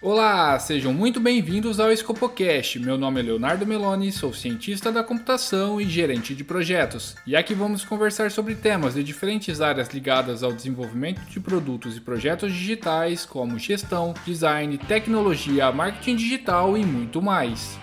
Olá, sejam muito bem-vindos ao Scopocast. Meu nome é Leonardo Meloni, sou cientista da computação e gerente de projetos. E aqui vamos conversar sobre temas de diferentes áreas ligadas ao desenvolvimento de produtos e projetos digitais, como gestão, design, tecnologia, marketing digital e muito mais.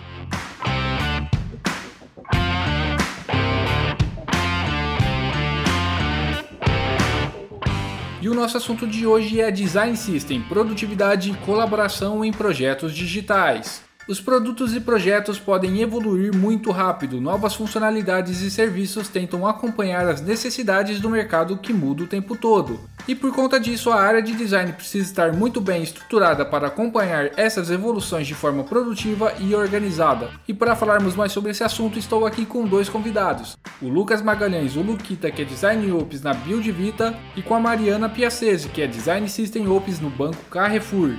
E o nosso assunto de hoje é Design System, produtividade e colaboração em projetos digitais. Os produtos e projetos podem evoluir muito rápido, novas funcionalidades e serviços tentam acompanhar as necessidades do mercado que muda o tempo todo. E por conta disso, a área de design precisa estar muito bem estruturada para acompanhar essas evoluções de forma produtiva e organizada. E para falarmos mais sobre esse assunto, estou aqui com dois convidados. O Lucas Magalhães, o Luquita, que é Design Ops na Build Vita, e com a Mariana Piacese, que é Design System Ops no Banco Carrefour.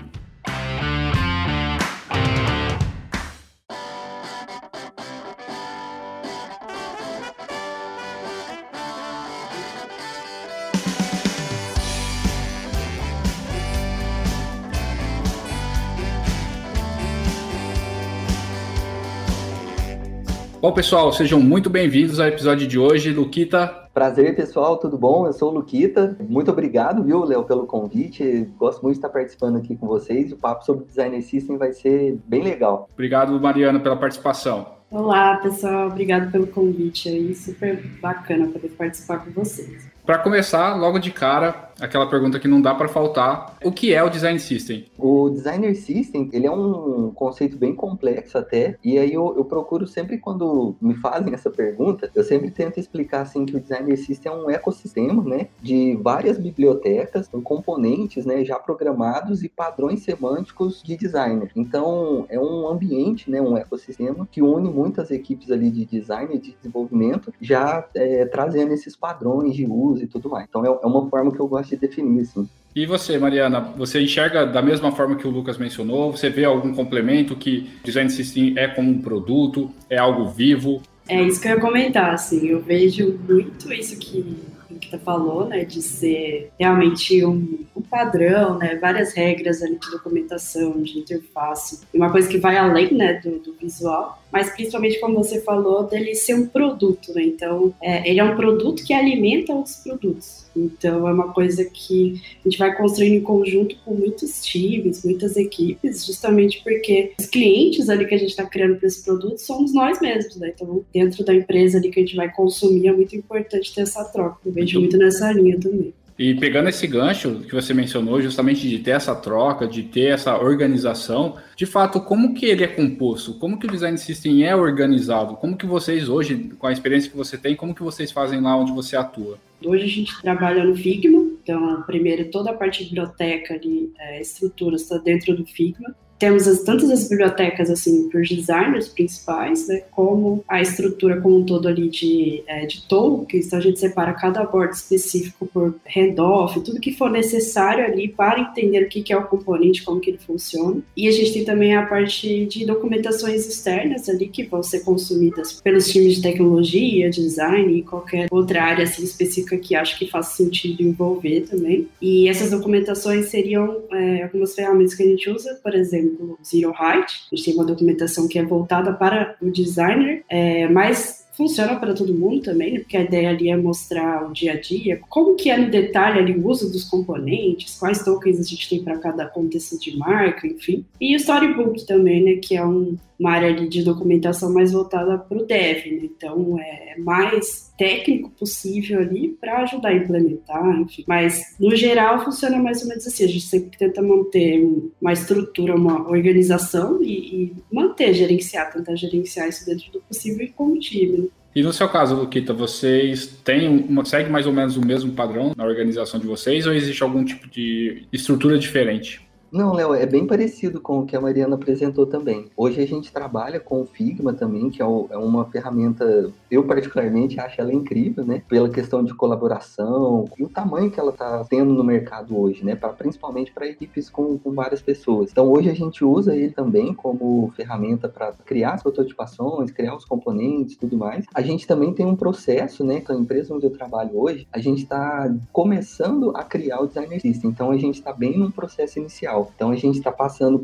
Bom, pessoal, sejam muito bem-vindos ao episódio de hoje. Luquita. Prazer, pessoal, tudo bom? Eu sou o Luquita. Muito obrigado, viu, Léo, pelo convite. Gosto muito de estar participando aqui com vocês. O papo sobre Design System vai ser bem legal. Obrigado, Mariana, pela participação. Olá, pessoal. Obrigado pelo convite aí. Super bacana poder participar com vocês. Para começar, logo de cara, aquela pergunta que não dá para faltar, o que é o Design System? O Designer System, ele é um conceito bem complexo até, e aí eu procuro sempre quando me fazem essa pergunta, eu sempre tento explicar assim que o Designer System é um ecossistema, né, de várias bibliotecas, componentes, né, já programados e padrões semânticos de designer. Então, é um ambiente, né, um ecossistema que une muitas equipes ali de design e de desenvolvimento, já trazendo esses padrões de uso e tudo mais. Então é uma forma que eu gosto de definir, assim. E você, Mariana, você enxerga da mesma forma que o Lucas mencionou? Você vê algum complemento que Design System é como um produto, é algo vivo? É isso que eu ia comentar, assim, eu vejo muito isso que Nikita falou, né, de ser realmente um padrão, né, várias regras ali de documentação, de interface, e uma coisa que vai além, né, do visual, mas principalmente como você falou, dele ser um produto, né, então ele é um produto que alimenta outros produtos, então é uma coisa que a gente vai construindo em conjunto com muitos times, muitas equipes, justamente porque os clientes ali que a gente está criando para esse produto somos nós mesmos, né, então dentro da empresa ali que a gente vai consumir é muito importante ter essa troca. Eu vejo muito nessa linha também. E pegando esse gancho que você mencionou, justamente de ter essa troca, de ter essa organização, de fato, como que ele é composto? Como que o Design System é organizado? Como que vocês hoje, com a experiência que você tem, como que vocês fazem lá onde você atua? Hoje a gente trabalha no Figma, então primeiro toda a parte de biblioteca ali, estruturas está dentro do Figma. Temos tantas as bibliotecas, assim, para os designers principais, né, como a estrutura como um todo ali de tokens, então a gente separa cada board específico por handoff, tudo que for necessário ali para entender o que é o componente, como que ele funciona. E a gente tem também a parte de documentações externas ali, que vão ser consumidas pelos times de tecnologia, design e qualquer outra área assim, específica que acho que faz sentido envolver também. E essas documentações seriam algumas ferramentas que a gente usa, por exemplo, Zero Height, a gente tem uma documentação que é voltada para o designer, mas funciona para todo mundo também, né? Porque a ideia ali é mostrar o dia a dia, como que é no detalhe ali o uso dos componentes, quais tokens a gente tem para cada contexto de marca, enfim. E o Storybook também, né? Que é uma área ali de documentação mais voltada para o dev, né? Então é mais técnico possível ali para ajudar a implementar, enfim. Mas no geral funciona mais ou menos assim, a gente sempre tenta manter uma estrutura, uma organização e tentar gerenciar isso dentro do possível e com o time, né? E no seu caso, Luquita, vocês seguem mais ou menos o mesmo padrão na organização de vocês ou existe algum tipo de estrutura diferente? Não, Léo, é bem parecido com o que a Mariana apresentou também. Hoje a gente trabalha com o Figma também, que é uma ferramenta, eu particularmente acho ela incrível, né? Pela questão de colaboração e o tamanho que ela está tendo no mercado hoje, né? Principalmente para equipes com várias pessoas. Então hoje a gente usa ele também como ferramenta para criar as prototipações, criar os componentes e tudo mais. A gente também tem um processo, né? Então a empresa onde eu trabalho hoje, a gente está começando a criar o Designer System. Então a gente está bem num processo inicial. inicial. Então a gente está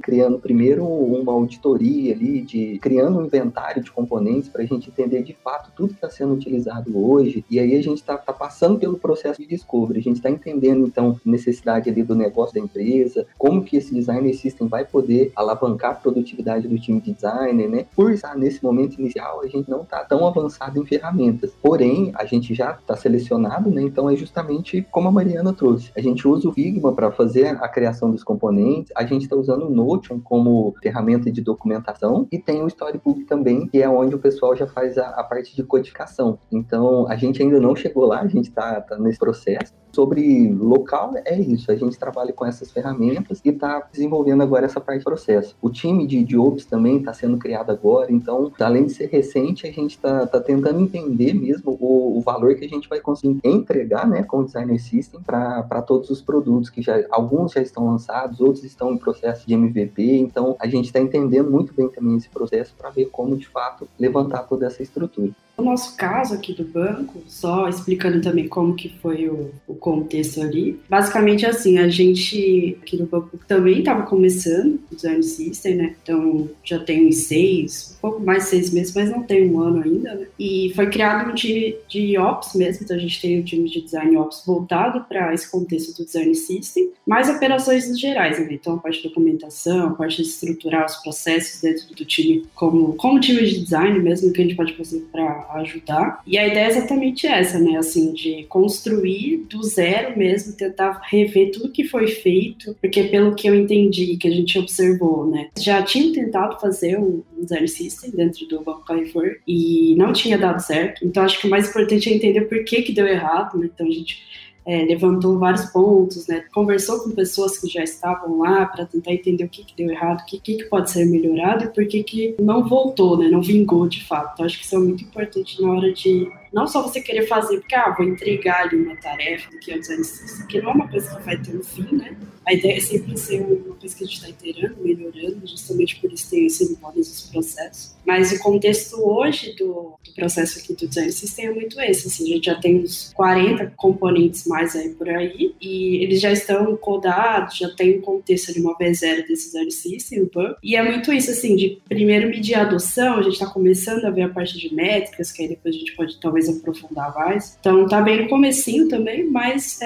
criando primeiro uma auditoria ali, criando um inventário de componentes para a gente entender de fato tudo que está sendo utilizado hoje, e aí a gente está passando pelo processo de discovery, a gente está entendendo então a necessidade ali do negócio da empresa, como que esse design system vai poder alavancar a produtividade do time de designer, né? Por estar nesse momento inicial, a gente não está tão avançado em ferramentas, porém a gente já está selecionado, né? Então é justamente como a Mariana trouxe, a gente usa o Figma para fazer a criação dos componentes, a gente está usando o Notion como ferramenta de documentação e tem o Storybook também, que é onde o pessoal já faz a parte de codificação. Então a gente ainda não chegou lá, a gente está nesse processo. Sobre local, é isso, a gente trabalha com essas ferramentas e está desenvolvendo agora essa parte do processo. O time de Ops também está sendo criado agora, então, além de ser recente, a gente está tentando entender mesmo o valor que a gente vai conseguir entregar, né, com o Designer System para todos os produtos, que alguns já estão lançados, outros estão em processo de MVP, então a gente está entendendo muito bem também esse processo para ver como, de fato, levantar toda essa estrutura. No nosso caso aqui do banco, só explicando também como que foi o contexto ali, basicamente assim, a gente aqui no banco também estava começando o Design System, né? Então já tem uns um pouco mais de 6 meses, mas não tem um ano ainda, né? E foi criado um time de Ops mesmo, então a gente tem um time de Design Ops voltado para esse contexto do Design System, mais operações em gerais, né? Então a parte de documentação, a parte de estruturar os processos dentro do time, como time de design mesmo, que a gente pode fazer para ajudar. E a ideia é exatamente essa, né? Assim, de construir do zero mesmo, tentar rever tudo que foi feito, porque pelo que eu entendi, que a gente observou, né? Já tinham tentado fazer um Design System dentro do Banco Carrefour e não tinha dado certo. Então, acho que o mais importante é entender por que deu errado, né? Então, a gente levantou vários pontos, né? Conversou com pessoas que já estavam lá para tentar entender o que deu errado, o que pode ser melhorado e por que não voltou, né? Não vingou de fato. Então, acho que isso é muito importante na hora de não só você querer fazer, porque vou entregar ali uma tarefa que é o Design System, que não é uma coisa que vai ter um fim, né? A ideia é sempre ser uma coisa que a gente está iterando, melhorando, justamente por isso ter esse os processos. Mas o contexto hoje do processo aqui do Design System é muito esse. Assim, a gente já tem uns 40 componentes mais aí por aí, e eles já estão codados, já tem um contexto de uma V0 desse Design System, e é muito isso, assim, de primeiro medir a adoção, a gente está começando a ver a parte de métricas, que aí depois a gente pode talvez aprofundar mais. Então tá bem no comecinho também, mas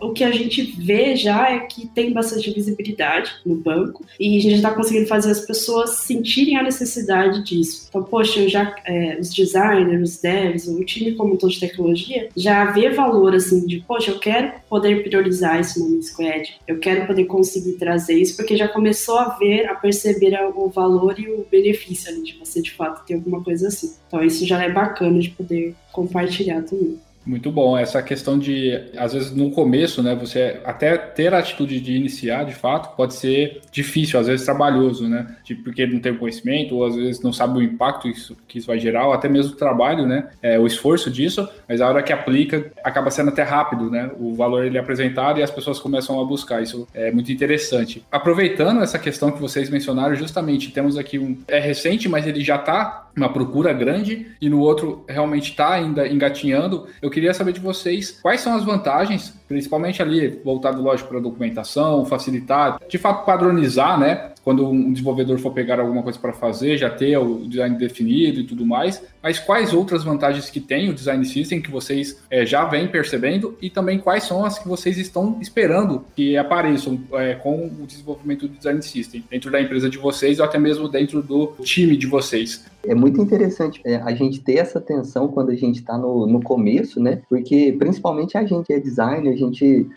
o que a gente vê já é que tem bastante visibilidade no banco e a gente está conseguindo fazer as pessoas sentirem a necessidade disso. Então, poxa, os designers, os devs, o time como um todo de tecnologia já vê valor, assim, de, poxa, eu quero poder priorizar isso no meu squad, eu quero poder conseguir trazer isso, porque já começou a perceber o valor e o benefício ali de você, de fato, ter alguma coisa assim. Então, isso já é bacana de poder compartilhar também. Muito bom, essa questão de, às vezes no começo, né, você até ter a atitude de iniciar, de fato, pode ser difícil, às vezes trabalhoso, né, porque não tem o conhecimento, ou às vezes não sabe o impacto que isso vai gerar, ou até mesmo o trabalho, né, o esforço disso, mas a hora que aplica, acaba sendo até rápido, né, o valor ele é apresentado e as pessoas começam a buscar, isso é muito interessante. Aproveitando essa questão que vocês mencionaram, justamente, temos aqui é recente, mas ele já está uma procura grande, e no outro realmente está ainda engatinhando. Eu queria saber de vocês quais são as vantagens, principalmente ali voltado, lógico, para a documentação, facilitar, de fato padronizar, né? Quando um desenvolvedor for pegar alguma coisa para fazer, já ter o design definido e tudo mais, mas quais outras vantagens que tem o Design System que vocês já vêm percebendo e também quais são as que vocês estão esperando que apareçam com o desenvolvimento do Design System dentro da empresa de vocês ou até mesmo dentro do time de vocês? É muito interessante a gente ter essa atenção quando a gente está no começo, né? Porque principalmente a gente é designer,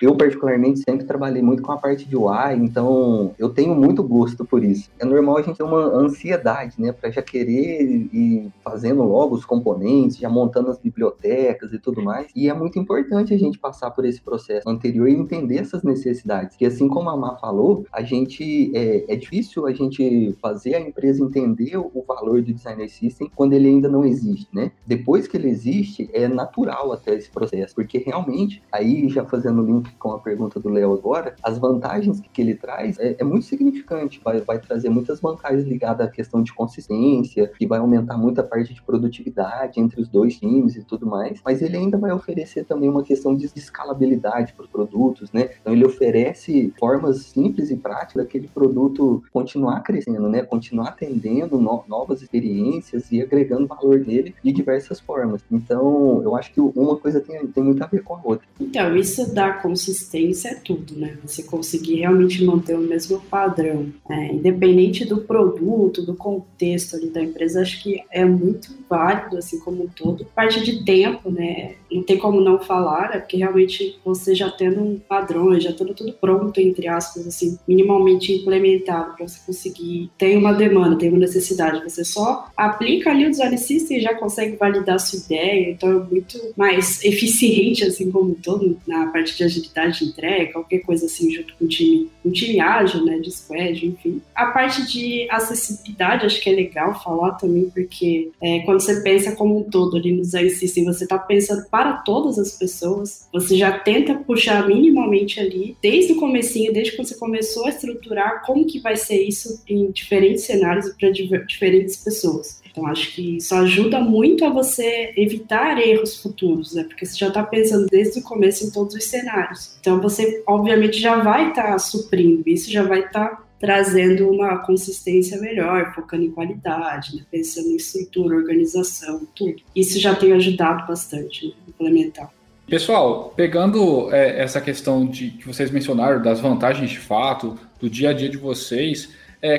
eu particularmente sempre trabalhei muito com a parte de UI, então eu tenho muito gosto por isso. É normal a gente ter uma ansiedade, né? Para já querer ir fazendo logo os componentes, já montando as bibliotecas e tudo mais. E é muito importante a gente passar por esse processo anterior e entender essas necessidades. Que assim como a Má falou, a gente é difícil a gente fazer a empresa entender o valor do Designer System quando ele ainda não existe, né? Depois que ele existe, é natural até esse processo, porque realmente, aí já fazendo link com a pergunta do Léo agora, as vantagens que ele traz é muito significante. vai trazer muitas vantagens ligadas à questão de consistência, que vai aumentar muito a parte de produtividade entre os dois times e tudo mais, mas ele ainda vai oferecer também uma questão de escalabilidade para os produtos, né? Então ele oferece formas simples e práticas daquele produto continuar crescendo, né? Continuar atendendo novas experiências e agregando valor nele de diversas formas. Então, eu acho que uma coisa tem muito a ver com a outra. Então, isso da consistência é tudo, né? Você conseguir realmente manter o mesmo padrão, independente do produto, do contexto ali da empresa, acho que é muito válido, assim como um todo. Parte de tempo, né? Não tem como não falar, né? Porque realmente você já tendo um padrão, já tendo tudo pronto, entre aspas, assim, minimamente implementado para você conseguir, tem uma demanda, tem uma necessidade, você só aplica ali o design system e já consegue validar a sua ideia, então é muito mais eficiente, assim como um todo, na parte de agilidade de entrega, qualquer coisa assim, junto com um time ágil, né, de squad, enfim. A parte de acessibilidade, acho que é legal falar também, porque quando você pensa como um todo ali no design system, você está pensando para todas as pessoas, você já tenta puxar minimamente ali, desde o comecinho, desde quando você começou a estruturar como que vai ser isso em diferentes cenários e para diferentes pessoas. Então, acho que isso ajuda muito a você evitar erros futuros, né? Porque você já está pensando desde o começo em todos os cenários. Então, você, obviamente, já vai estar suprindo isso, já vai estar trazendo uma consistência melhor, focando em qualidade, né? Pensando em estrutura, organização, tudo. Isso já tem ajudado bastante, né? Implementar. Pessoal, pegando essa questão que vocês mencionaram, das vantagens de fato, do dia a dia de vocês,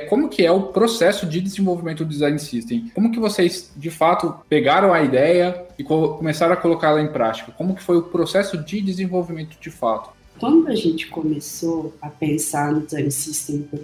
como que é o processo de desenvolvimento do Design System? Como que vocês, de fato, pegaram a ideia e começaram a colocá-la em prática? Como que foi o processo de desenvolvimento de fato? Quando a gente começou a pensar no Design System para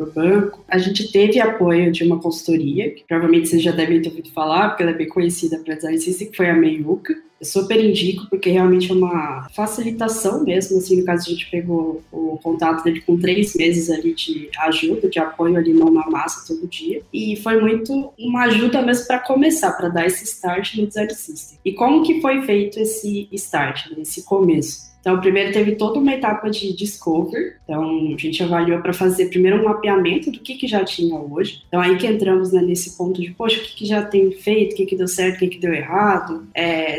o banco, a gente teve apoio de uma consultoria, que provavelmente vocês já devem ter ouvido falar, porque ela é bem conhecida para Design System, que foi a Meiuca. Eu super indico, porque realmente é uma facilitação mesmo, assim, no caso a gente pegou o contato dele com 3 meses ali de ajuda, de apoio ali mão na massa todo dia, e foi muito uma ajuda mesmo para começar, para dar esse start no Design System. E como que foi feito esse start, né, esse começo? Então, primeiro teve toda uma etapa de discover. Então, a gente avaliou para fazer primeiro um mapeamento do que já tinha hoje. Então, aí que entramos, né, nesse ponto de, poxa, o que já tem feito, o que deu certo, o que deu errado.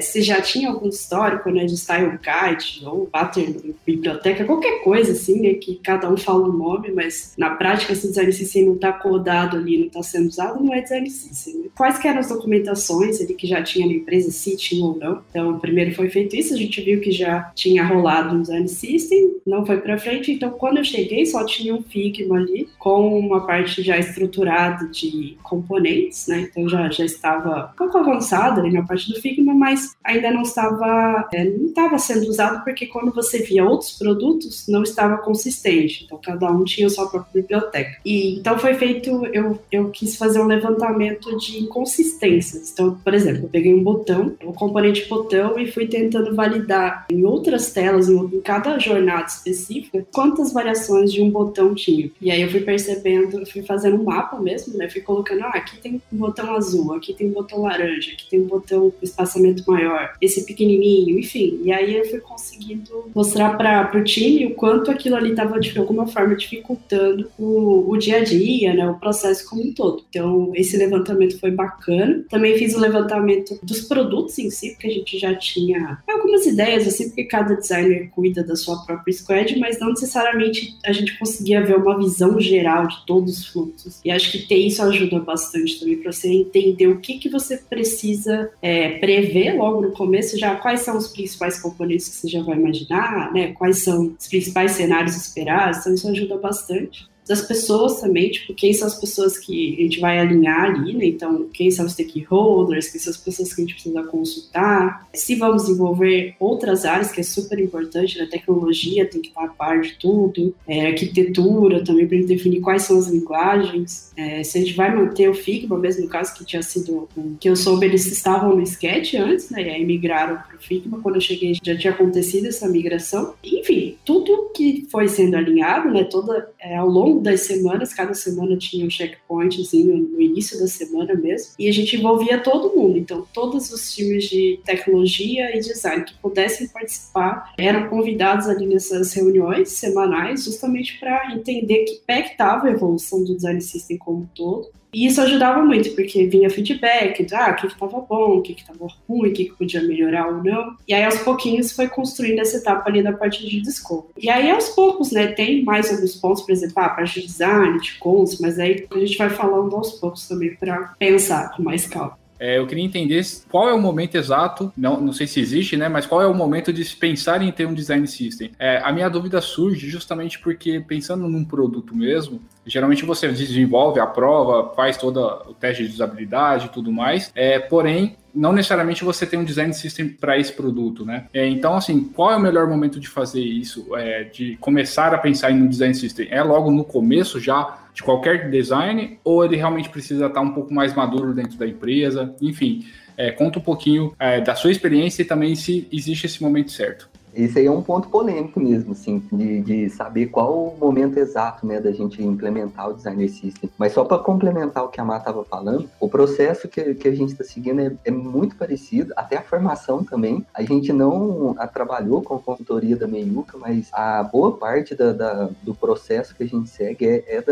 Se já tinha algum histórico, né, de style guide ou pattern, biblioteca, qualquer coisa, assim, né, que cada um fala um nome, mas na prática, se o design system não está codado ali, não está sendo usado, não é design system. Né? Quais que eram as documentações ali que já tinha na empresa, se tinha ou não. Então, primeiro foi feito isso, a gente viu que já tinha rolado um design system, não foi para frente, então quando eu cheguei só tinha um Figma ali, com uma parte já estruturada de componentes, né, então já estava um pouco avançada ali na parte do Figma, mas ainda não estava sendo usado, porque quando você via outros produtos, não estava consistente, então cada um tinha a sua própria biblioteca. E então foi feito, eu quis fazer um levantamento de inconsistências, então, por exemplo, eu peguei um botão, o componente botão, e fui tentando validar em outras telas, em cada jornada específica, quantas variações de um botão tinha. E aí eu fui percebendo, fui fazendo um mapa mesmo, né? Fui colocando, aqui tem um botão azul, aqui tem um botão laranja, aqui tem um botão com espaçamento maior, esse pequenininho, enfim. E aí eu fui conseguindo mostrar para o time o quanto aquilo ali estava, de alguma forma, dificultando o dia a dia, né? O processo como um todo. Então, esse levantamento foi bacana. Também fiz o levantamento dos produtos em si, porque a gente já tinha algumas ideias, assim, porque cada designer cuida da sua própria squad, mas não necessariamente a gente conseguia ver uma visão geral de todos os fluxos. E acho que ter isso ajuda bastante também para você entender o que você precisa prever logo no começo, já quais são os principais componentes que você já vai imaginar, né? Quais são os principais cenários esperados, então isso ajuda bastante. Das pessoas também, tipo, quem são as pessoas que a gente vai alinhar ali, né? Então, quem são os stakeholders, quem são as pessoas que a gente precisa consultar, se vamos desenvolver outras áreas, que é super importante, né? Tecnologia tem que estar a par de tudo, arquitetura também, para a gente definir quais são as linguagens, se a gente vai manter o Figma, mesmo no caso que tinha sido, que eu soube, eles estavam no Sketch antes, né? E aí migraram para o Figma, quando eu cheguei já tinha acontecido essa migração. Enfim, tudo que foi sendo alinhado, né? Ao longo longo das semanas, cada semana tinha um checkpointzinho no início da semana mesmo, e a gente envolvia todo mundo. Então, todos os times de tecnologia e design que pudessem participar eram convidados ali nessas reuniões semanais, justamente para entender que pé que estava a evolução do design system como um todo. E isso ajudava muito, porque vinha feedback, o que estava bom, o que estava ruim, o que podia melhorar ou não. E aí, aos pouquinhos, foi construindo essa etapa ali da parte de discovery. E aí, aos poucos, né, tem mais alguns pontos, por exemplo, a parte de design, de cons, mas aí a gente vai falando aos poucos também para pensar com mais calma. Eu queria entender qual é o momento exato, não sei se existe, né? Mas qual é o momento de se pensar em ter um design system? A minha dúvida surge justamente porque, pensando num produto mesmo, geralmente você desenvolve a prova, faz todo o teste de usabilidade e tudo mais, porém, não necessariamente você tem um design system para esse produto, né? Então, assim, qual é o melhor momento de fazer isso, de começar a pensar em um design system? É logo no começo já de qualquer design, ou ele realmente precisa estar um pouco mais maduro dentro da empresa? Enfim, conta um pouquinho da sua experiência e também se existe esse momento certo. Esse aí é um ponto polêmico mesmo, assim, de saber qual o momento exato, né, da gente implementar o Designer System. Mas só para complementar o que a Má estava falando, o processo que a gente está seguindo é muito parecido, até a formação também. A gente não trabalhou com a consultoria da Meiuca, mas a boa parte do processo que a gente segue é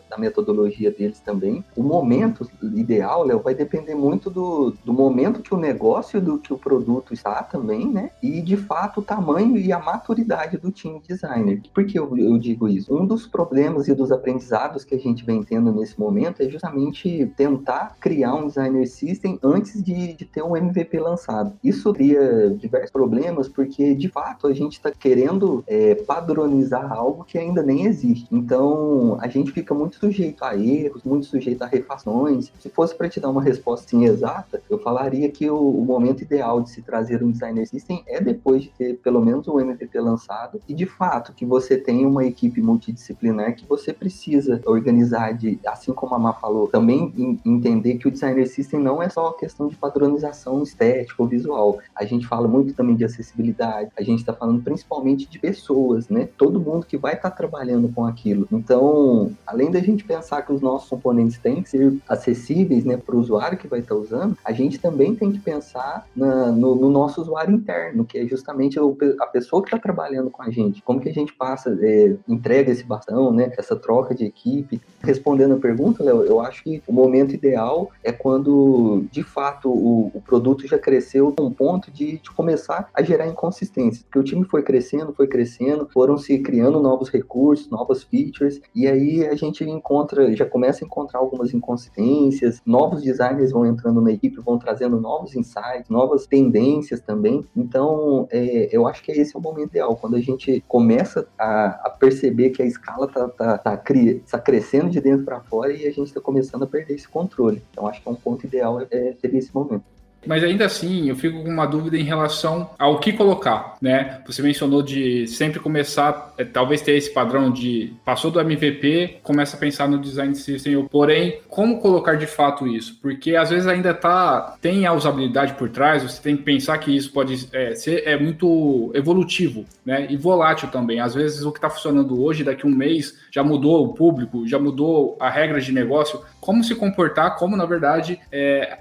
da metodologia deles também. O momento ideal, Léo, vai depender muito do momento que o negócio, do que o produto está também, né, e de fato o tamanho e a maturidade do time designer. Por que eu digo isso? Um dos problemas e dos aprendizados que a gente vem tendo nesse momento é justamente tentar criar um designer system antes de ter um MVP lançado. Isso cria diversos problemas porque, de fato, a gente está querendo padronizar algo que ainda nem existe. Então, a gente fica muito sujeito a erros, muito sujeito a refações. Se fosse para te dar uma resposta assim, exata, eu falaria que o momento ideal de se trazer um designer system é depois de ter pelo menos um MVP lançado e, de fato, que você tenha uma equipe multidisciplinar que você precisa organizar, assim como a Má falou, também entender que o designer system não é só questão de padronização estética ou visual. A gente fala muito também de acessibilidade, a gente está falando principalmente de pessoas, né? Todo mundo que vai estar trabalhando com aquilo. Então, além da gente pensar que os nossos componentes têm que ser acessíveis, né, para o usuário que vai estar usando, a gente também tem que pensar no nosso usuário interno, que é justamente a pessoa que está trabalhando com a gente. Como que a gente entrega esse bastão, né? Essa troca de equipe. Respondendo a pergunta, Léo, eu acho que o momento ideal é quando, de fato, o produto já cresceu a um ponto de começar a gerar inconsistências. Porque o time foi crescendo, foram se criando novos recursos, novas features, e aí a gente já começa a encontrar algumas inconsistências, novos designers vão entrando na equipe, vão trazendo novos insights, novas tendências também. Então, eu acho que esse é o momento ideal, quando a gente começa a perceber que a escala está crescendo de dentro para fora e a gente está começando a perder esse controle. Então, acho que é um ponto ideal seria esse momento. Mas ainda assim, eu fico com uma dúvida em relação ao que colocar, né? Você mencionou de sempre começar, talvez ter esse padrão de passou do MVP, começa a pensar no design system, porém, como colocar de fato isso? Porque às vezes ainda tem a usabilidade por trás, você tem que pensar que isso pode ser muito evolutivo, né? E volátil também. Às vezes o que está funcionando hoje, daqui a um mês, já mudou o público, já mudou a regra de negócio, como se comportar, como na verdade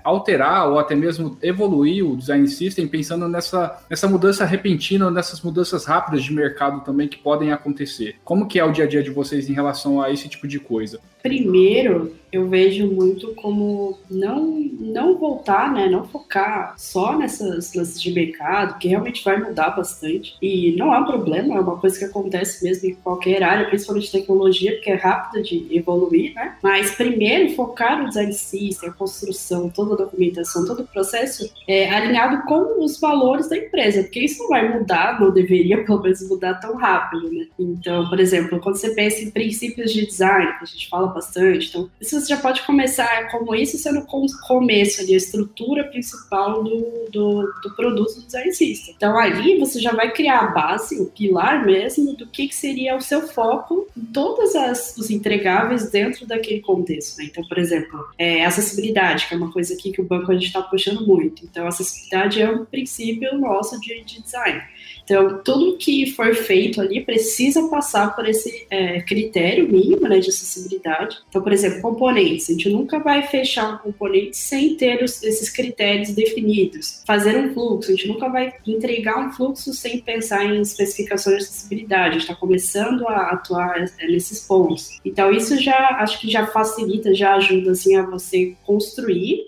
alterar ou até mesmo evoluir o design system pensando nessa mudança repentina, nessas mudanças rápidas de mercado também que podem acontecer. Como que é o dia a dia de vocês em relação a esse tipo de coisa? Primeiro, eu vejo muito como não voltar, né, não focar só nessas lances de mercado, que realmente vai mudar bastante. E não há problema, é uma coisa que acontece mesmo em qualquer área, principalmente tecnologia, porque é rápido de evoluir, né? Mas primeiro, focar no design system, a construção, toda a documentação, todo o processo alinhado com os valores da empresa, porque isso não vai mudar, não deveria pelo menos mudar tão rápido, né? Então, por exemplo, quando você pensa em princípios de design, que a gente fala bastante, então isso você já pode começar como isso sendo o começo ali, a estrutura principal do produto do design system. Então ali você já vai criar a base, o pilar mesmo do que seria o seu foco em todos os entregáveis dentro daquele contexto, né? Então, por exemplo, acessibilidade, que é uma coisa aqui que o banco a gente está puxando muito. Então, acessibilidade é um princípio nosso de design. Então, tudo que for feito ali precisa passar por esse critério mínimo, né, de acessibilidade. Então, por exemplo, componentes. A gente nunca vai fechar um componente sem ter esses critérios definidos. Fazer um fluxo. A gente nunca vai entregar um fluxo sem pensar em especificações de acessibilidade. A gente está começando a atuar nesses pontos. Então, isso acho que já facilita, já ajuda, assim, a você construir,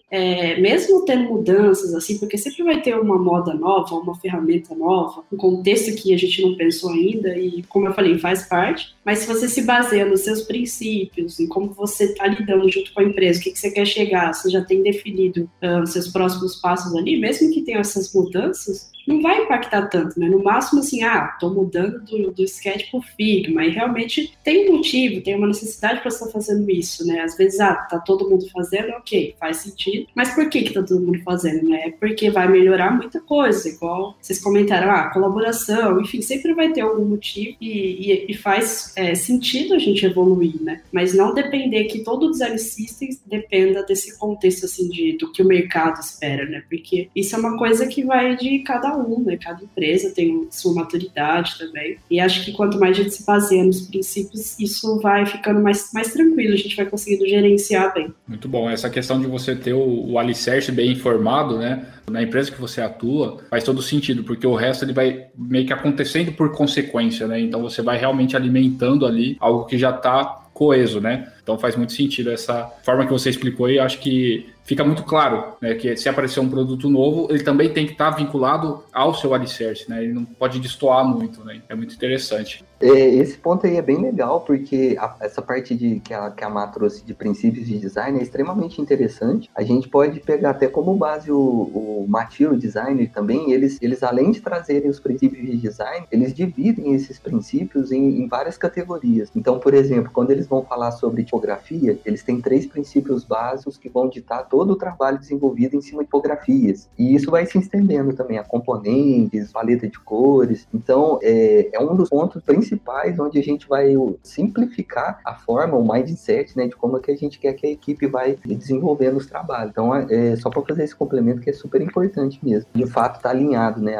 mesmo tendo mudanças, assim, porque sempre vai ter uma moda nova, uma ferramenta nova, um contexto que a gente não pensou ainda e, como eu falei, faz parte. Mas se você se baseia nos seus princípios, em como você está lidando junto com a empresa, o que você quer chegar, você já tem definido os seus próximos passos ali, mesmo que tenha essas mudanças, não vai impactar tanto, né? No máximo, assim, tô mudando do Sketch pro Figma, e realmente tem um motivo, tem uma necessidade para você estar fazendo isso, né? Às vezes, tá todo mundo fazendo, ok, faz sentido, mas por que tá todo mundo fazendo, né? É porque vai melhorar muita coisa, igual vocês comentaram, colaboração, enfim, sempre vai ter algum motivo e faz sentido a gente evoluir, né? Mas não depender que todo o design systems dependa desse contexto, assim, do que o mercado espera, né? Porque isso é uma coisa que vai de cada um, né? Cada empresa tem sua maturidade também. E acho que quanto mais a gente se baseia nos princípios, isso vai ficando mais tranquilo, a gente vai conseguindo gerenciar bem. Muito bom. Essa questão de você ter o alicerce bem informado, né? Na empresa que você atua, faz todo sentido, porque o resto ele vai meio que acontecendo por consequência, né? Então você vai realmente alimentando ali algo que já está coeso, né? Então faz muito sentido essa forma que você explicou e acho que fica muito claro, né, que se aparecer um produto novo, ele também tem que estar vinculado ao seu alicerce, né? Ele não pode destoar muito, né? É muito interessante. Esse ponto aí é bem legal, porque essa parte que a Má trouxe de princípios de design é extremamente interessante. A gente pode pegar até como base o Material Designer também, eles além de trazerem os princípios de design, eles dividem esses princípios em várias categorias. Então, por exemplo, quando eles vão falar sobre tipografia, eles têm 3 princípios básicos que vão ditar todo o trabalho desenvolvido em cima de tipografias. E isso vai se estendendo também a componentes, paleta de cores. Então, é um dos pontos principais onde a gente vai simplificar a forma, o mindset, né, de como é que a gente quer que a equipe vai desenvolvendo os trabalhos. Então, só para fazer esse complemento que é super importante mesmo. De fato, está alinhado, né,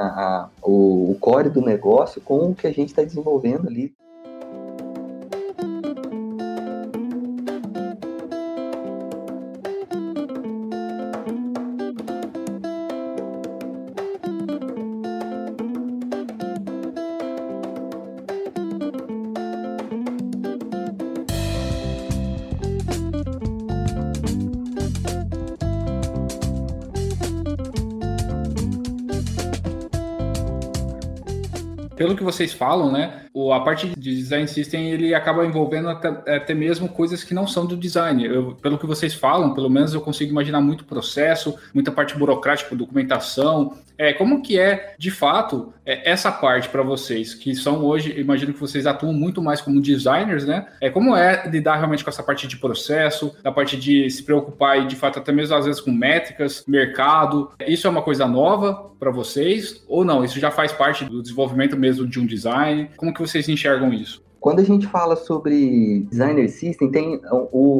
o core do negócio com o que a gente está desenvolvendo ali. Pelo que vocês falam, né, a parte de design system ele acaba envolvendo até mesmo coisas que não são do design. Pelo que vocês falam, pelo menos eu consigo imaginar muito processo, muita parte burocrática, documentação. Como que é, de fato, essa parte para vocês, que são hoje, imagino que vocês atuam muito mais como designers, né? Como é lidar realmente com essa parte de processo, da parte de se preocupar e, de fato, até mesmo às vezes com métricas, mercado. Isso é uma coisa nova para vocês? Ou não? Isso já faz parte do desenvolvimento mesmo de um design? Como que vocês enxergam isso? Quando a gente fala sobre designer system,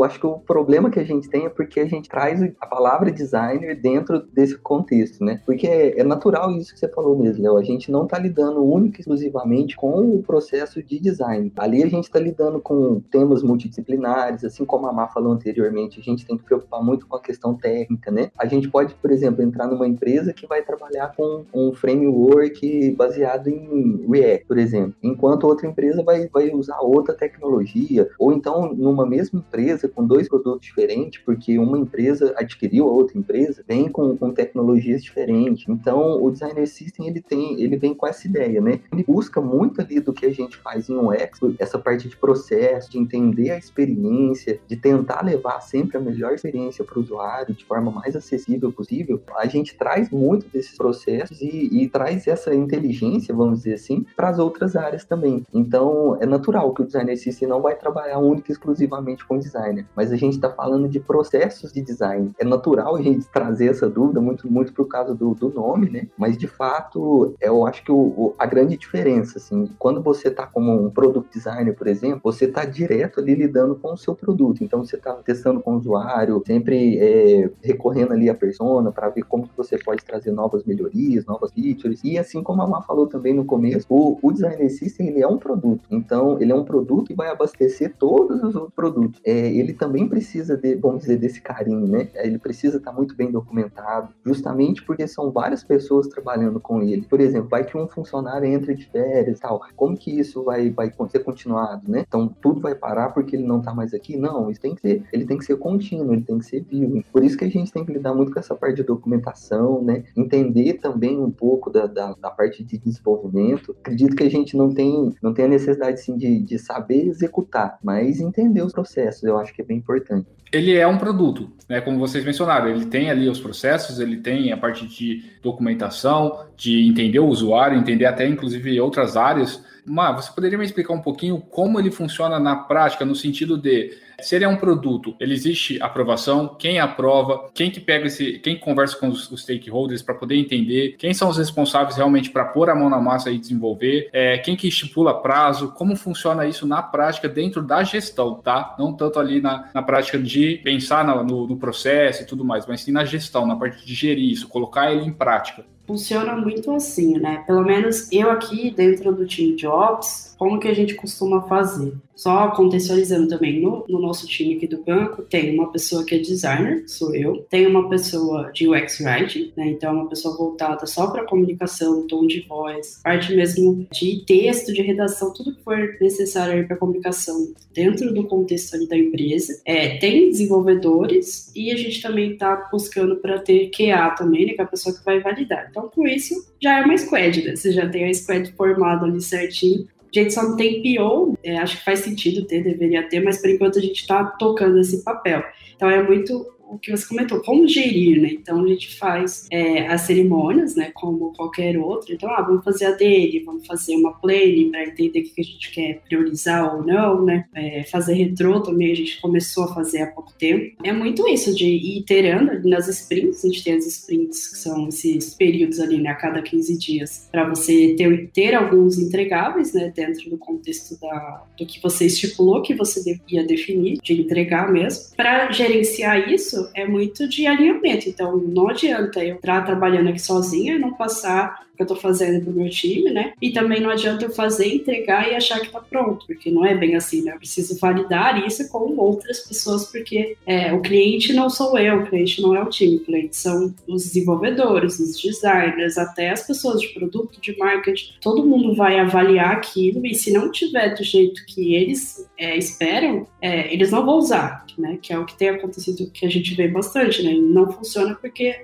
acho que o problema que a gente tem é porque a gente traz a palavra designer dentro desse contexto, né? Porque é natural isso que você falou mesmo, Léo. A gente não está lidando única e exclusivamente com o processo de design. Ali a gente está lidando com temas multidisciplinares, assim como a Má falou anteriormente, a gente tem que preocupar muito com a questão técnica, né? A gente pode, por exemplo, entrar numa empresa que vai trabalhar com um framework baseado em React, por exemplo, enquanto outra empresa vai usar outra tecnologia, ou então numa mesma empresa com 2 produtos diferentes, porque uma empresa adquiriu a outra empresa, vem com tecnologias diferentes. Então, o Designer System, ele vem com essa ideia, né? Ele busca muito ali do que a gente faz em UX, essa parte de processo, de entender a experiência, de tentar levar sempre a melhor experiência para o usuário, de forma mais acessível possível. A gente traz muito desses processos e traz essa inteligência, vamos dizer assim, para as outras áreas também. Então, é natural que o Designer System não vai trabalhar única e exclusivamente com designer, mas a gente está falando de processos de design. É natural a gente trazer essa dúvida, muito por causa do nome, né? Mas, de fato, eu acho que a grande diferença, assim, quando você está como um product designer, por exemplo, você está direto ali lidando com o seu produto. Então, você está testando com o usuário, sempre recorrendo ali à persona para ver como que você pode trazer novas melhorias, novas features. E assim como a Má falou também no começo, o Designer System, ele é um produto. Então, ele é um produto e vai abastecer todos os outros produtos. Ele também precisa, vamos dizer, desse carinho, né? Ele precisa estar muito bem documentado, justamente porque são várias pessoas trabalhando com ele. Por exemplo, vai que um funcionário entra de férias e tal. Como que isso vai ser continuado, né? Então, tudo vai parar porque ele não está mais aqui? Não, ele tem que ser contínuo, ele tem que ser vivo. Por isso que a gente tem que lidar muito com essa parte de documentação, né? Entender também um pouco da parte de desenvolvimento. Acredito que a gente não tem a necessidade, sim, de saber executar, mas entender os processos, eu acho que é bem importante. Ele é um produto, né? Como vocês mencionaram, ele tem ali os processos, ele tem a parte de documentação, de entender o usuário, entender até, inclusive, outras áreas. Mas você poderia me explicar um pouquinho como ele funciona na prática, no sentido de, se ele é um produto, ele existe aprovação, quem aprova, quem conversa com os stakeholders para poder entender, quem são os responsáveis realmente para pôr a mão na massa e desenvolver, quem que estipula prazo, como funciona isso na prática dentro da gestão, tá? Não tanto ali na prática de pensar no processo e tudo mais, mas sim na gestão, na parte de gerir isso, colocar ele em prática. Funciona muito assim, né? Pelo menos eu aqui dentro do time de Ops, como que a gente costuma fazer? Só contextualizando também, no nosso time aqui do banco, tem uma pessoa que é designer, sou eu, tem uma pessoa de UX Writing, né? Então é uma pessoa voltada só para comunicação, tom de voz, parte mesmo de texto, de redação, tudo que for necessário para comunicação dentro do contexto ali da empresa. Tem desenvolvedores e a gente também está buscando para ter QA também, né? Que é a pessoa que vai validar. Então, com isso, já é uma squad, né? Você já tem a squad formada ali certinho. A gente só não tem PO, acho que faz sentido ter, deveria ter, mas por enquanto a gente está tocando esse papel. Então é muito o que você comentou, como gerir, né? Então a gente faz as cerimônias, né? Como qualquer outra. Então, vamos fazer a dele, vamos fazer uma planning para entender o que a gente quer priorizar ou não, né? Fazer retrô também a gente começou a fazer há pouco tempo. É muito isso de ir iterando nas sprints. A gente tem as sprints, que são esses períodos ali, né? A cada 15 dias, para você ter alguns entregáveis, né? Dentro do contexto do que você estipulou que você ia definir, de entregar mesmo. Para gerenciar isso, é muito de alinhamento. Então, não adianta eu estar trabalhando aqui sozinha e não passar o que eu estou fazendo para o meu time, né? E também não adianta eu fazer, entregar e achar que está pronto, porque não é bem assim, né? Eu preciso validar isso com outras pessoas, porque o cliente não sou eu, o cliente não é o time, o cliente são os desenvolvedores, os designers, até as pessoas de produto, de marketing. Todo mundo vai avaliar aquilo e se não tiver do jeito que eles esperam, eles não vão usar, né? Que é o que tem acontecido, que a gente vê bastante, né? Não funciona porque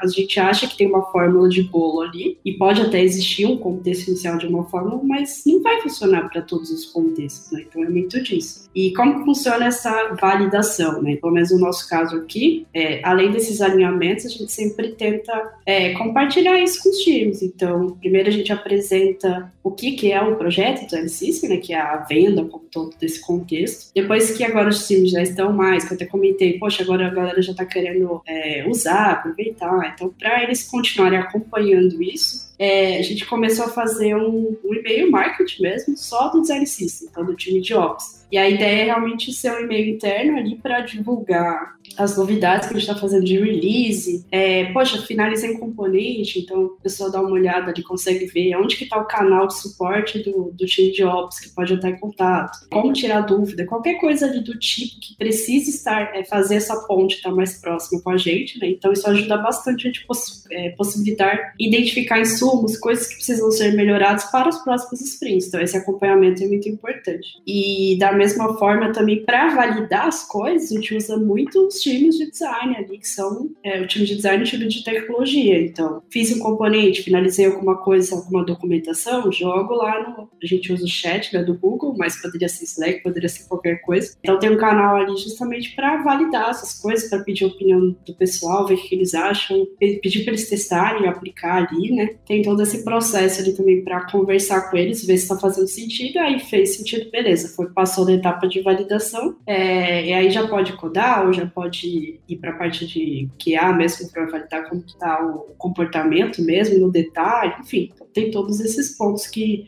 a gente acha que tem uma fórmula de bolo ali e pode até existir um contexto inicial de uma forma, mas não vai funcionar para todos os contextos, né? Então é muito disso. E como funciona essa validação, né? Pelo menos no nosso caso aqui, além desses alinhamentos, a gente sempre tenta compartilhar isso com os times. Então, primeiro a gente apresenta o que é o projeto do Design, né? Que é a venda como todo desse contexto. Depois que agora os times já estão mais, que eu até comentei, poxa, agora a galera já está querendo usar, aproveitar. Então, para eles continuarem acompanhando isso, a gente começou a fazer um e-mail marketing mesmo, só do Design System, então do time de Ops. E a ideia é realmente ser um e-mail interno ali para divulgar as novidades que a gente está fazendo de release. Poxa, finalizei um componente, então a pessoa dá uma olhada ali, consegue ver onde que está o canal de suporte do time de Ops, que pode entrar em contato, como tirar dúvida, qualquer coisa ali do tipo que precisa estar, fazer essa ponte estar mais próxima com a gente, né? Então isso ajuda bastante a gente possibilitar identificar insumos, coisas que precisam ser melhoradas para os próximos sprints. Então esse acompanhamento é muito importante. E da mesma forma também, para validar as coisas, a gente usa muito os times de design ali, que são o time de design e o time de tecnologia. Então, fiz um componente, finalizei alguma coisa, alguma documentação, jogo lá a gente usa o chat, né, do Google, mas poderia ser Slack, poderia ser qualquer coisa. Então tem um canal ali justamente para validar essas coisas, para pedir a opinião do pessoal, ver o que eles acham, pedir para eles testarem, aplicar ali, né. tem todo esse processo ali também para conversar com eles, ver se está fazendo sentido, aí fez sentido, beleza, passou da etapa de validação, e aí já pode codar, ou já pode ir para a parte de QA mesmo, para validar como está o comportamento mesmo, no detalhe, enfim, tem todos esses pontos que,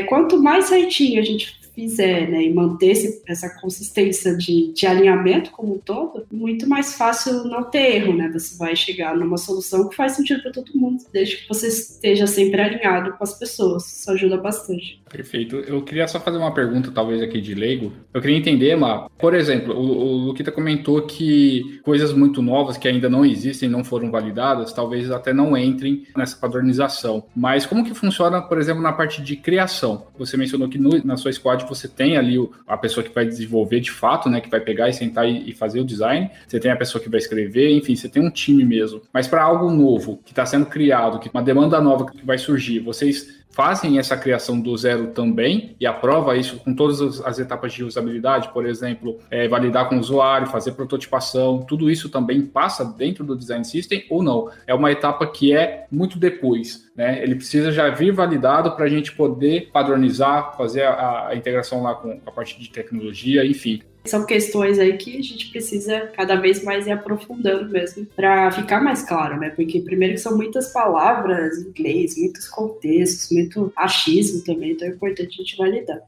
quanto mais certinho a gente fizer, né, e manter essa consistência de alinhamento como um todo, muito mais fácil não ter erro, né? Você vai chegar numa solução que faz sentido para todo mundo, desde que você esteja sempre alinhado com as pessoas. Isso ajuda bastante. Perfeito. Eu queria só fazer uma pergunta, talvez aqui de leigo. Eu queria entender, Má, por exemplo, o Luquita comentou que coisas muito novas que ainda não existem, não foram validadas, talvez até não entrem nessa padronização. Mas como que funciona, por exemplo, na parte de criação? Você mencionou que na sua squad você tem ali a pessoa que vai desenvolver de fato, né, que vai pegar e sentar e fazer o design, você tem a pessoa que vai escrever, enfim, você tem um time mesmo. Mas para algo novo, que está sendo criado, que uma demanda nova que vai surgir, vocês fazem essa criação do zero também e aprova isso com todas as etapas de usabilidade, por exemplo, validar com o usuário, fazer prototipação, tudo isso também passa dentro do Design System ou não? É uma etapa que é muito depois, né? Ele precisa já vir validado para a gente poder padronizar, fazer a integração lá com a parte de tecnologia, enfim. São questões aí que a gente precisa cada vez mais ir aprofundando mesmo para ficar mais claro, né? Porque primeiro que são muitas palavras em inglês, muitos contextos, muito achismo também, então é importante a gente validar.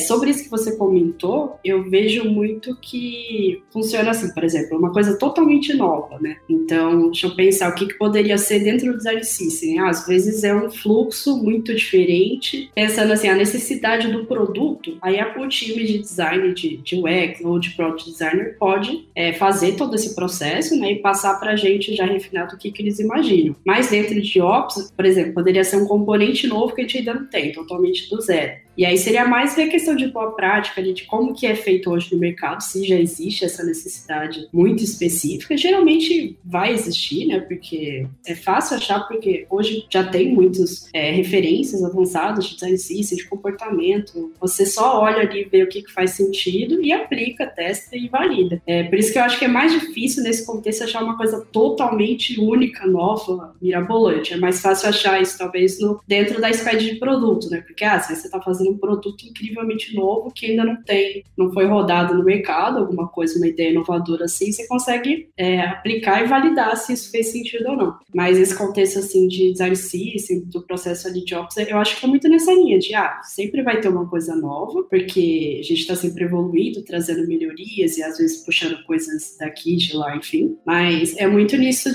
Sobre isso que você comentou, eu vejo muito que funciona assim, por exemplo, uma coisa totalmente nova, né? Então, deixa eu pensar o que poderia ser dentro do Design System. Às vezes é um fluxo muito diferente, pensando assim, a necessidade do produto, aí o time de design de UX ou de Product Designer pode fazer todo esse processo, né, e passar para a gente já refinado o que eles imaginam. Mas dentro de Ops, por exemplo, poderia ser um componente novo que a gente ainda não tem, totalmente do zero. E aí seria mais ver a questão de boa prática, de como que é feito hoje no mercado, se já existe essa necessidade muito específica. Geralmente vai existir, né, porque é fácil achar, porque hoje já tem muitas referências avançadas de design system, de comportamento. Você só olha ali, vê o que faz sentido e aplica, testa e valida. Por isso que eu acho que é mais difícil nesse contexto achar uma coisa totalmente única, nova, mirabolante. É mais fácil achar isso, talvez, dentro da squad de produto, né, porque se você está fazendo um produto incrivelmente novo que ainda não foi rodado no mercado, alguma coisa, uma ideia inovadora assim, você consegue aplicar e validar se isso fez sentido ou não. Mas esse contexto assim de design system, do processo ali de Ops, eu acho que é muito nessa linha de sempre vai ter uma coisa nova, porque a gente está sempre evoluindo, trazendo melhorias e às vezes puxando coisas daqui, de lá, enfim. Mas é muito nisso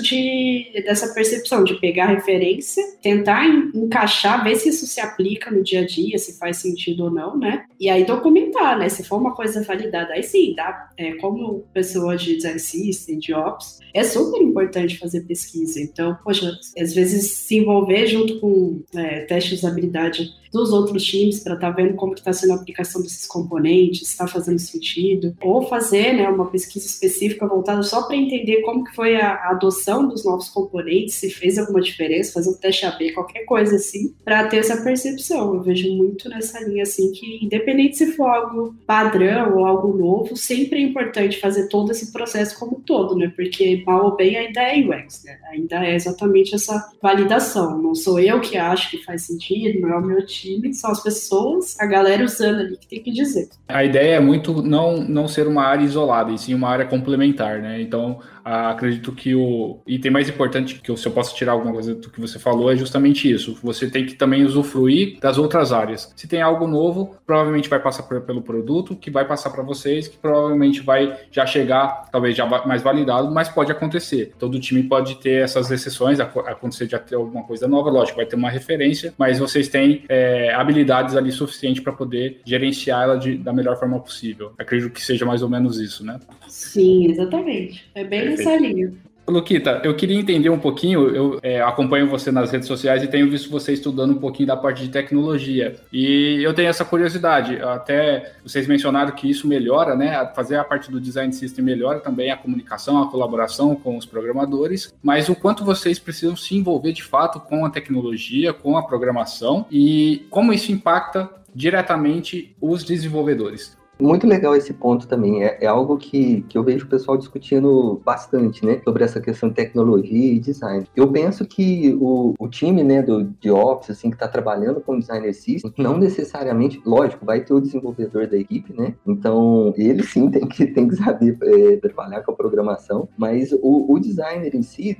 dessa percepção de pegar referência, tentar encaixar, ver se isso se aplica no dia a dia, se faz sentido ou não, né? E aí documentar, né? Se for uma coisa validada, aí sim, dá. Como pessoa de design system, de ops, é super importante fazer pesquisa. Então, poxa, às vezes se envolver junto com testes de usabilidade dos outros times para estar vendo como que está sendo a aplicação desses componentes, se está fazendo sentido, ou fazer, né, uma pesquisa específica voltada só para entender como que foi a adoção dos novos componentes, se fez alguma diferença, fazer um teste AB, qualquer coisa assim, para ter essa percepção. Eu vejo muito nessa linha assim que, independente se for algo padrão ou algo novo, sempre é importante fazer todo esse processo como um todo, né? Porque mal ou bem ainda é UX, né? Ainda é exatamente essa validação. Não sou eu que acho que faz sentido, não é o meu time, são as pessoas, a galera usando ali que tem que dizer. A ideia é muito não ser uma área isolada, e sim uma área complementar, né? Então, acredito que o item mais importante, que se eu posso tirar alguma coisa do que você falou, é justamente isso. Você tem que também usufruir das outras áreas. Se tem algo novo, provavelmente vai passar pelo produto, que vai passar para vocês, que provavelmente vai já chegar, talvez já mais validado, mas pode acontecer. Todo time pode ter essas exceções, acontecer de ter alguma coisa nova, lógico, vai ter uma referência, mas vocês têm habilidades ali suficientes para poder gerenciar ela da melhor forma possível. Acredito que seja mais ou menos isso, né? Sim, exatamente. É bem nessa linha. Luquita, eu queria entender um pouquinho, eu acompanho você nas redes sociais e tenho visto você estudando um pouquinho da parte de tecnologia, e eu tenho essa curiosidade, até vocês mencionaram que isso melhora, né, fazer a parte do design system melhora também a comunicação, a colaboração com os programadores, mas o quanto vocês precisam se envolver de fato com a tecnologia, com a programação, e como isso impacta diretamente os desenvolvedores. Muito legal esse ponto também. É algo que eu vejo o pessoal discutindo bastante, né? Sobre essa questão de tecnologia e design. Eu penso que o time, né, de Ops, assim, que está trabalhando com Designer System, não necessariamente, lógico, vai ter o desenvolvedor da equipe, né? Então, ele sim tem que saber trabalhar com a programação, mas o designer em si,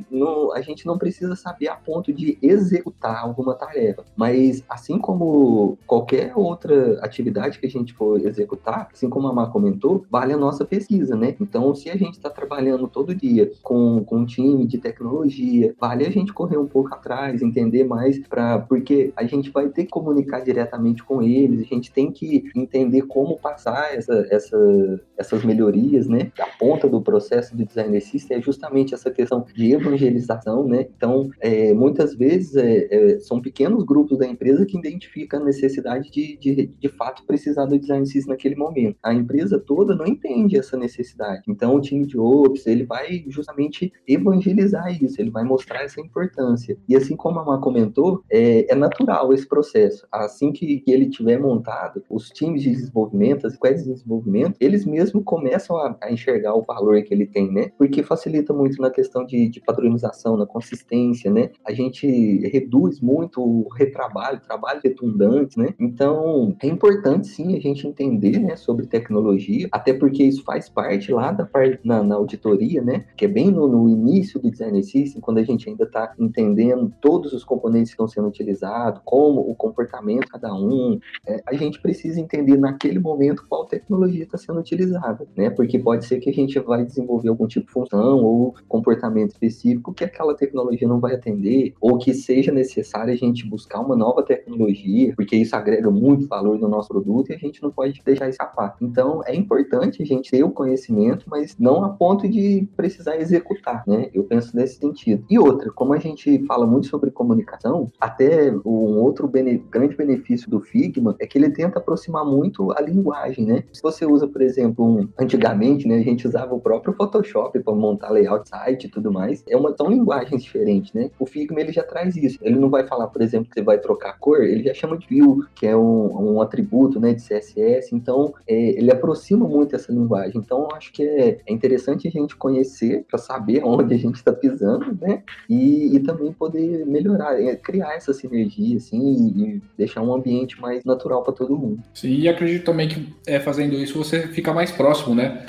a gente não precisa saber a ponto de executar alguma tarefa. Mas, assim como qualquer outra atividade que a gente for executar, assim como a Má comentou, vale a nossa pesquisa, né? Então, se a gente está trabalhando todo dia com um time de tecnologia, vale a gente correr um pouco atrás, entender mais, porque a gente vai ter que comunicar diretamente com eles, a gente tem que entender como passar essas melhorias, né? A ponta do processo do Design System é justamente essa questão de evangelização, né? Então, muitas vezes, são pequenos grupos da empresa que identificam a necessidade de fato precisar do Design System naquele momento. A empresa toda não entende essa necessidade. Então, o time de Ops, ele vai justamente evangelizar isso, ele vai mostrar essa importância. E assim como a Má comentou, é natural esse processo. Assim que ele tiver montado, os times de desenvolvimento, as squads de desenvolvimento, eles mesmos começam a enxergar o valor que ele tem, né? Porque facilita muito na questão de padronização, na consistência, né? A gente reduz muito o retrabalho, trabalho redundante, né? Então, é importante sim a gente entender, né, sobre tecnologia, até porque isso faz parte lá na auditoria, né? Que é bem no início do Design System, quando a gente ainda está entendendo todos os componentes que estão sendo utilizados, como o comportamento de cada um, a gente precisa entender naquele momento qual tecnologia está sendo utilizada, né? Porque pode ser que a gente vai desenvolver algum tipo de função ou comportamento específico que aquela tecnologia não vai atender, ou que seja necessário a gente buscar uma nova tecnologia, porque isso agrega muito valor no nosso produto e a gente não pode deixar escapar. Então, é importante a gente ter o conhecimento, mas não a ponto de precisar executar, né? Eu penso nesse sentido. E outra, como a gente fala muito sobre comunicação, até um outro grande benefício do Figma é que ele tenta aproximar muito a linguagem, né? Se você usa, por exemplo, antigamente, né, a gente usava o próprio Photoshop para montar layout site e tudo mais, são linguagens diferentes, né? O Figma, ele já traz isso. Ele não vai falar, por exemplo, que você vai trocar cor, ele já chama de view, que é um atributo, né, de CSS. Então, ele aproxima muito essa linguagem. Então, eu acho que é interessante a gente conhecer para saber onde a gente está pisando, né? E também poder melhorar, criar essa sinergia, assim, e deixar um ambiente mais natural para todo mundo. Sim, e acredito também que fazendo isso você fica mais próximo, né?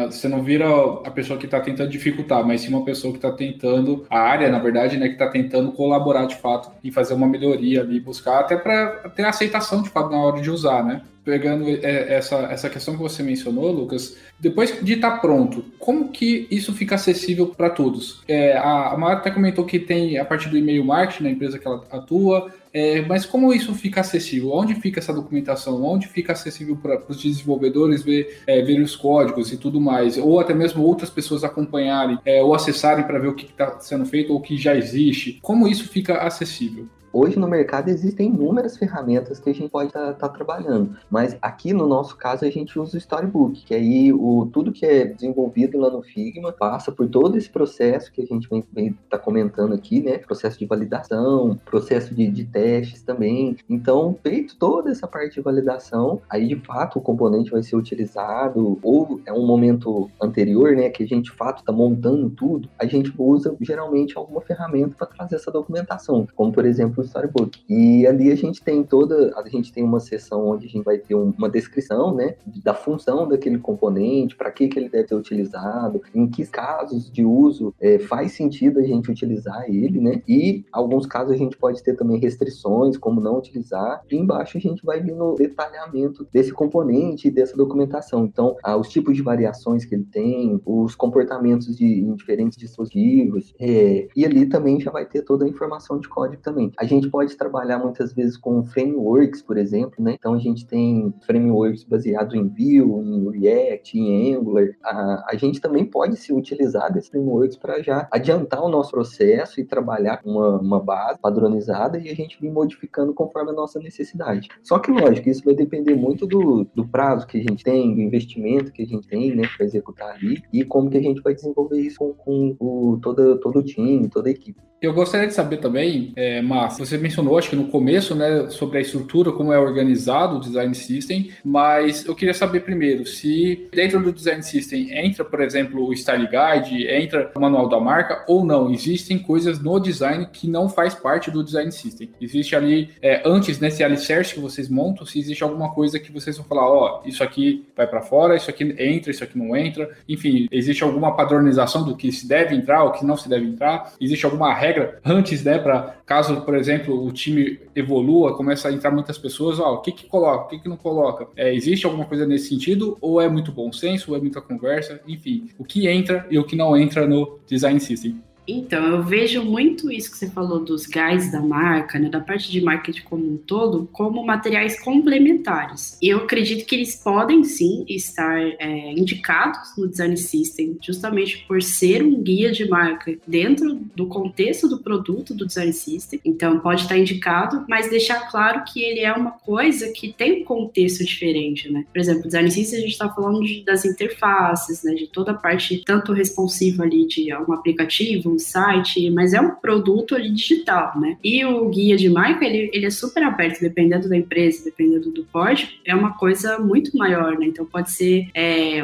Você não vira a pessoa que está tentando dificultar, mas sim uma pessoa que está tentando, a área, na verdade, né, que está tentando colaborar de fato e fazer uma melhoria ali, buscar até para ter aceitação de fato na hora de usar, né? Pegando essa questão que você mencionou, Lucas, depois de estar pronto, como que isso fica acessível para todos? A Mara até comentou que tem a parte do e-mail marketing na empresa que ela atua, mas como isso fica acessível? Onde fica essa documentação? Onde fica acessível para os desenvolvedores ver os códigos e tudo mais? Ou até mesmo outras pessoas acompanharem ou acessarem para ver o que está sendo feito ou o que já existe? Como isso fica acessível? Hoje no mercado existem inúmeras ferramentas que a gente pode estar trabalhando, mas aqui no nosso caso a gente usa o Storybook, que aí tudo que é desenvolvido lá no Figma passa por todo esse processo que a gente vem comentando aqui, né? Processo de validação, processo de testes também. Então, feito toda essa parte de validação, aí de fato o componente vai ser utilizado, ou é um momento anterior, né? Que a gente de fato está montando tudo, a gente usa geralmente alguma ferramenta para trazer essa documentação, como por exemplo o Storybook. E ali a gente tem uma seção onde a gente vai ter uma descrição, né, da função daquele componente, para que ele deve ser utilizado, em que casos de uso faz sentido a gente utilizar ele, né, e alguns casos a gente pode ter também restrições, como não utilizar, e embaixo a gente vai vir no detalhamento desse componente e dessa documentação. Então, os tipos de variações que ele tem, os comportamentos em diferentes dispositivos, e ali também já vai ter toda a informação de código também. A gente pode trabalhar muitas vezes com frameworks, por exemplo, né? Então a gente tem frameworks baseados em Vue, em React, em Angular. A gente também pode se utilizar desses frameworks para já adiantar o nosso processo e trabalhar com uma base padronizada e a gente vir modificando conforme a nossa necessidade. Só que, lógico, isso vai depender muito do prazo que a gente tem, do investimento que a gente tem, né, para executar ali e como que a gente vai desenvolver isso com todo o time, toda a equipe. Eu gostaria de saber também, Márcio, você mencionou, acho que no começo, né, sobre a estrutura, como é organizado o Design System, mas eu queria saber primeiro se dentro do Design System entra, por exemplo, o Style Guide, entra o manual da marca ou não. Existem coisas no design que não faz parte do Design System. Existe ali, antes, nesse alicerce que vocês montam, se existe alguma coisa que vocês vão falar, ó, isso aqui vai para fora, isso aqui entra, isso aqui não entra. Enfim, existe alguma padronização do que se deve entrar, o que não se deve entrar? Existe alguma regra antes, né, para caso, por exemplo, o time evolua, começa a entrar muitas pessoas, ó, o que coloca, o que não coloca? Existe alguma coisa nesse sentido? Ou é muito bom senso, ou é muita conversa? Enfim, o que entra e o que não entra no Design System? Então, eu vejo muito isso que você falou dos guides da marca, né, da parte de marketing como um todo, como materiais complementares. E eu acredito que eles podem, sim, estar indicados no Design System, justamente por ser um guia de marca dentro do contexto do produto do Design System. Então, pode estar indicado, mas deixar claro que ele é uma coisa que tem um contexto diferente, né? Por exemplo, o Design System, a gente está falando das interfaces, né, de toda a parte, tanto responsiva ali de um aplicativo, site, mas é um produto ali digital, né? E o guia de marca, ele é super aberto, dependendo da empresa, dependendo do porte, é uma coisa muito maior, né? Então pode ser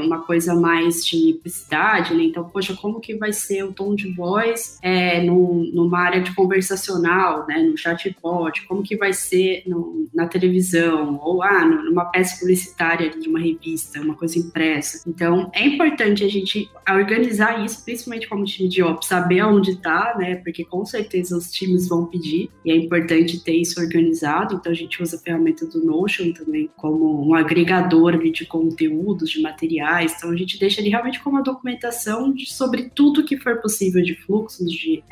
uma coisa mais de publicidade, né? Então, poxa, como que vai ser o tom de voz numa área de conversacional, né? No chatbot, como que vai ser na televisão, ou numa peça publicitária de uma revista, uma coisa impressa. Então, é importante a gente organizar isso, principalmente como time de ops, saber onde está, né? Porque com certeza os times vão pedir e é importante ter isso organizado. Então a gente usa a ferramenta do Notion também como um agregador ali de conteúdos, de materiais. Então a gente deixa ele realmente como uma documentação sobre tudo que for possível de fluxos, de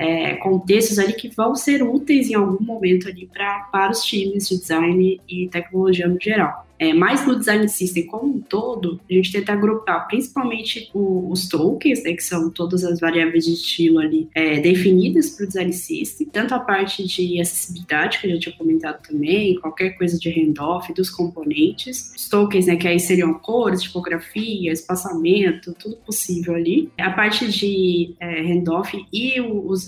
contextos ali que vão ser úteis em algum momento ali para os times de design e tecnologia no geral. Mas no Design System como um todo, a gente tenta agrupar principalmente os tokens, né, que são todas as variáveis de estilo ali definidas para o Design System, tanto a parte de acessibilidade, que eu já tinha comentado também, qualquer coisa de handoff dos componentes, os tokens, né, que aí seriam cores, tipografia, espaçamento, tudo possível ali. A parte de handoff e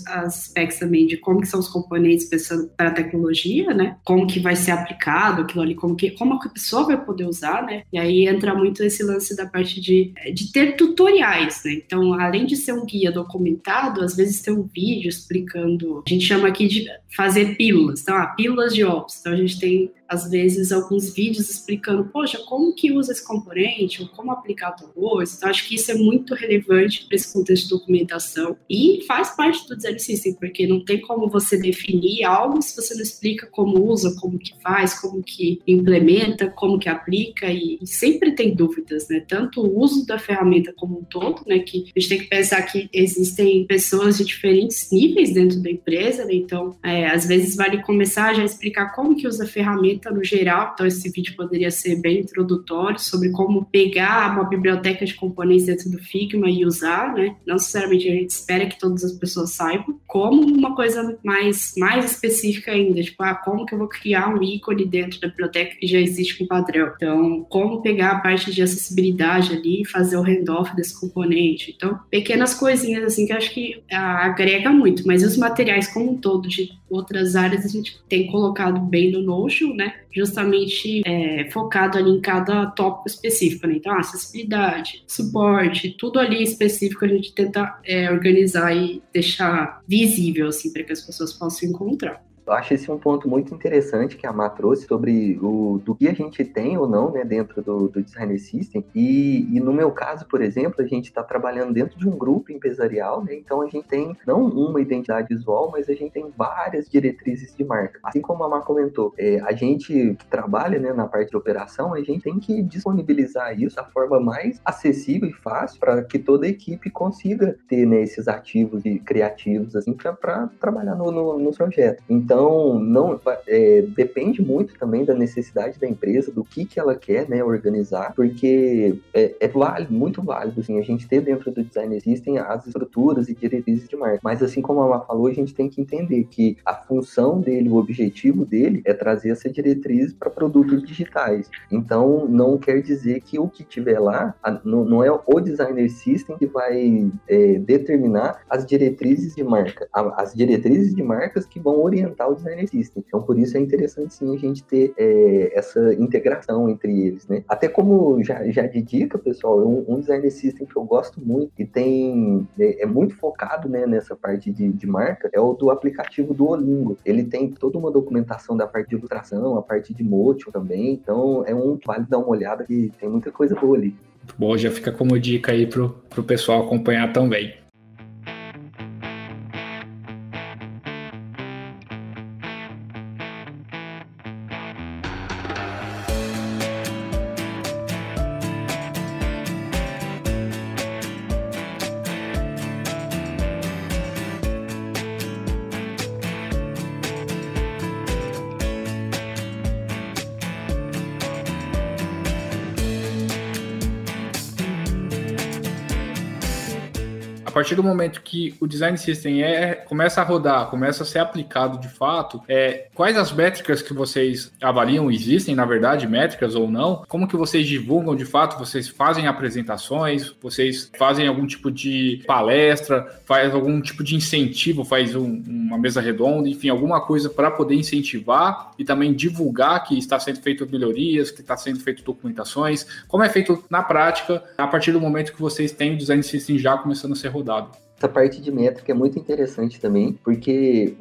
as specs também de como que são os componentes pensando para a tecnologia, né, como que vai ser aplicado aquilo ali, como a pessoa vai poder usar, né? E aí entra muito esse lance da parte de ter tutoriais, né? Então, além de ser um guia documentado, às vezes tem um vídeo explicando, a gente chama aqui de fazer pílulas, então, pílulas de ops. Então, a gente tem, às vezes, alguns vídeos explicando, poxa, como que usa esse componente, ou como aplicar tal coisa. Então, acho que isso é muito relevante para esse contexto de documentação e faz parte do Design System, porque não tem como você definir algo se você não explica como usa, como que faz, como que implementa, como que aplica, e sempre tem dúvidas, né? Tanto o uso da ferramenta como um todo, né? Que a gente tem que pensar que existem pessoas de diferentes níveis dentro da empresa, né? Então, às vezes vale começar já a explicar como que usa a ferramenta no geral. Então, esse vídeo poderia ser bem introdutório sobre como pegar uma biblioteca de componentes dentro do Figma e usar, né? Não necessariamente a gente espera que todas as pessoas saibam, como uma coisa mais específica ainda, tipo, como que eu vou criar um ícone dentro da biblioteca que já existe com padrão. Então, como pegar a parte de acessibilidade ali e fazer o handoff desse componente. Então, pequenas coisinhas assim que eu acho que agrega muito, mas os materiais como um todo de outras áreas a gente tem colocado bem no Notion, né? Justamente focado ali em cada tópico específico, né? Então, acessibilidade, suporte, tudo ali específico a gente tenta organizar e deixar visível, assim, para que as pessoas possam encontrar. Eu acho esse um ponto muito interessante que a Má trouxe sobre do que a gente tem ou não, né, dentro do Design System. E no meu caso, por exemplo, a gente está trabalhando dentro de um grupo empresarial, né, então a gente tem não uma identidade visual, mas a gente tem várias diretrizes de marca. Assim como a Má comentou, a gente que trabalha, né, na parte de operação, a gente tem que disponibilizar isso da forma mais acessível e fácil para que toda a equipe consiga ter, né, esses ativos e criativos assim, para trabalhar no projeto. Então, Então, não depende muito também da necessidade da empresa, do que ela quer, né, organizar, porque é válido, muito válido, assim, a gente ter dentro do Design System as estruturas e diretrizes de marca. Mas assim como a Má falou, a gente tem que entender que a função dele, o objetivo dele é trazer essa diretriz para produtos digitais. Então, não quer dizer que o que tiver lá, não é o Designer System que vai determinar as diretrizes de marca. As diretrizes de marcas que vão orientar o Designer System. Então, por isso é interessante sim a gente ter essa integração entre eles, né? Até como já de dica, pessoal, um Designer System que eu gosto muito e é muito focado, né, nessa parte de marca, é o do aplicativo Duolingo. Ele tem toda uma documentação da parte de ilustração, a parte de motion também, então vale dar uma olhada que tem muita coisa boa ali. Muito bom, já fica como dica aí pro pessoal acompanhar também. A partir do momento que o Design System começa a rodar, começa a ser aplicado de fato, quais as métricas que vocês avaliam? Existem, na verdade, métricas ou não? Como que vocês divulgam de fato? Vocês fazem apresentações? Vocês fazem algum tipo de palestra? Faz algum tipo de incentivo? Faz uma mesa redonda? Enfim, alguma coisa para poder incentivar e também divulgar que está sendo feito melhorias, que está sendo feito documentações? Como é feito na prática a partir do momento que vocês têm o Design System já começando a ser rodado? Essa parte de métrica é muito interessante também, porque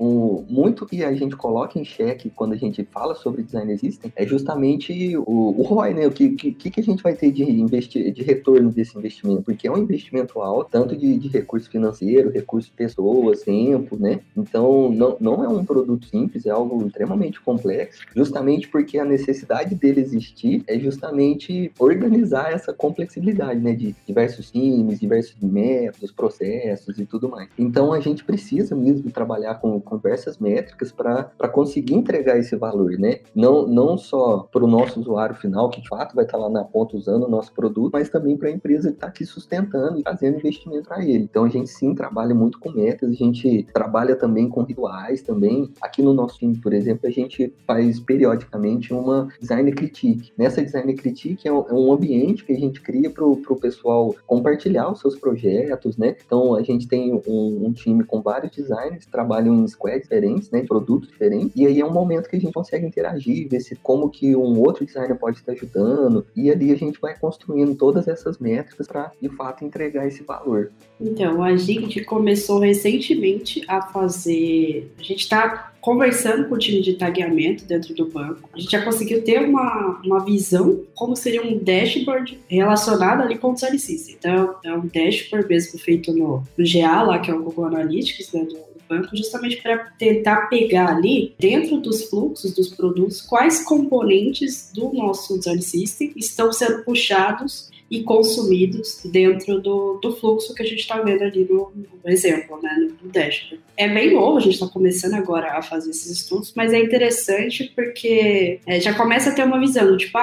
muito que a gente coloca em xeque quando a gente fala sobre Design System é justamente o ROI, né? O que a gente vai ter de retorno desse investimento, porque é um investimento alto, tanto de recurso financeiro, recurso de pessoas, tempo, né? Então, não é um produto simples, é algo extremamente complexo, justamente porque a necessidade dele existir é justamente organizar essa complexibilidade, né? De diversos times, diversos métodos, processos e tudo mais. Então, a gente precisa mesmo trabalhar com diversas métricas para conseguir entregar esse valor, né? Não só para o nosso usuário final, que de fato vai estar lá na ponta usando o nosso produto, mas também para a empresa que está aqui sustentando e fazendo investimento para ele. Então, a gente sim trabalha muito com metas, a gente trabalha também com rituais também. Aqui no nosso time, por exemplo, a gente faz periodicamente uma Design Critique. Nessa Design Critique é um ambiente que a gente cria para o pessoal compartilhar os seus projetos, né? Então, a gente tem um time com vários designers que trabalham em squads diferentes, né, de produtos diferentes, e aí é um momento que a gente consegue interagir, ver como que um outro designer pode estar ajudando, e ali a gente vai construindo todas essas métricas para, de fato, entregar esse valor. Então, a gente começou recentemente a fazer... A gente está conversando com o time de tagueamento dentro do banco. A gente já conseguiu ter uma visão como seria um dashboard relacionado ali com o Design System. Então, é um dashboard mesmo feito no GA, lá que é o Google Analytics, né, do banco, justamente para tentar pegar ali, dentro dos fluxos dos produtos, quais componentes do nosso Design System estão sendo puxados e consumidos dentro do fluxo que a gente está vendo ali no exemplo, né, no dashboard. É bem novo, a gente está começando agora a fazer esses estudos, mas é interessante porque já começa a ter uma visão, tipo,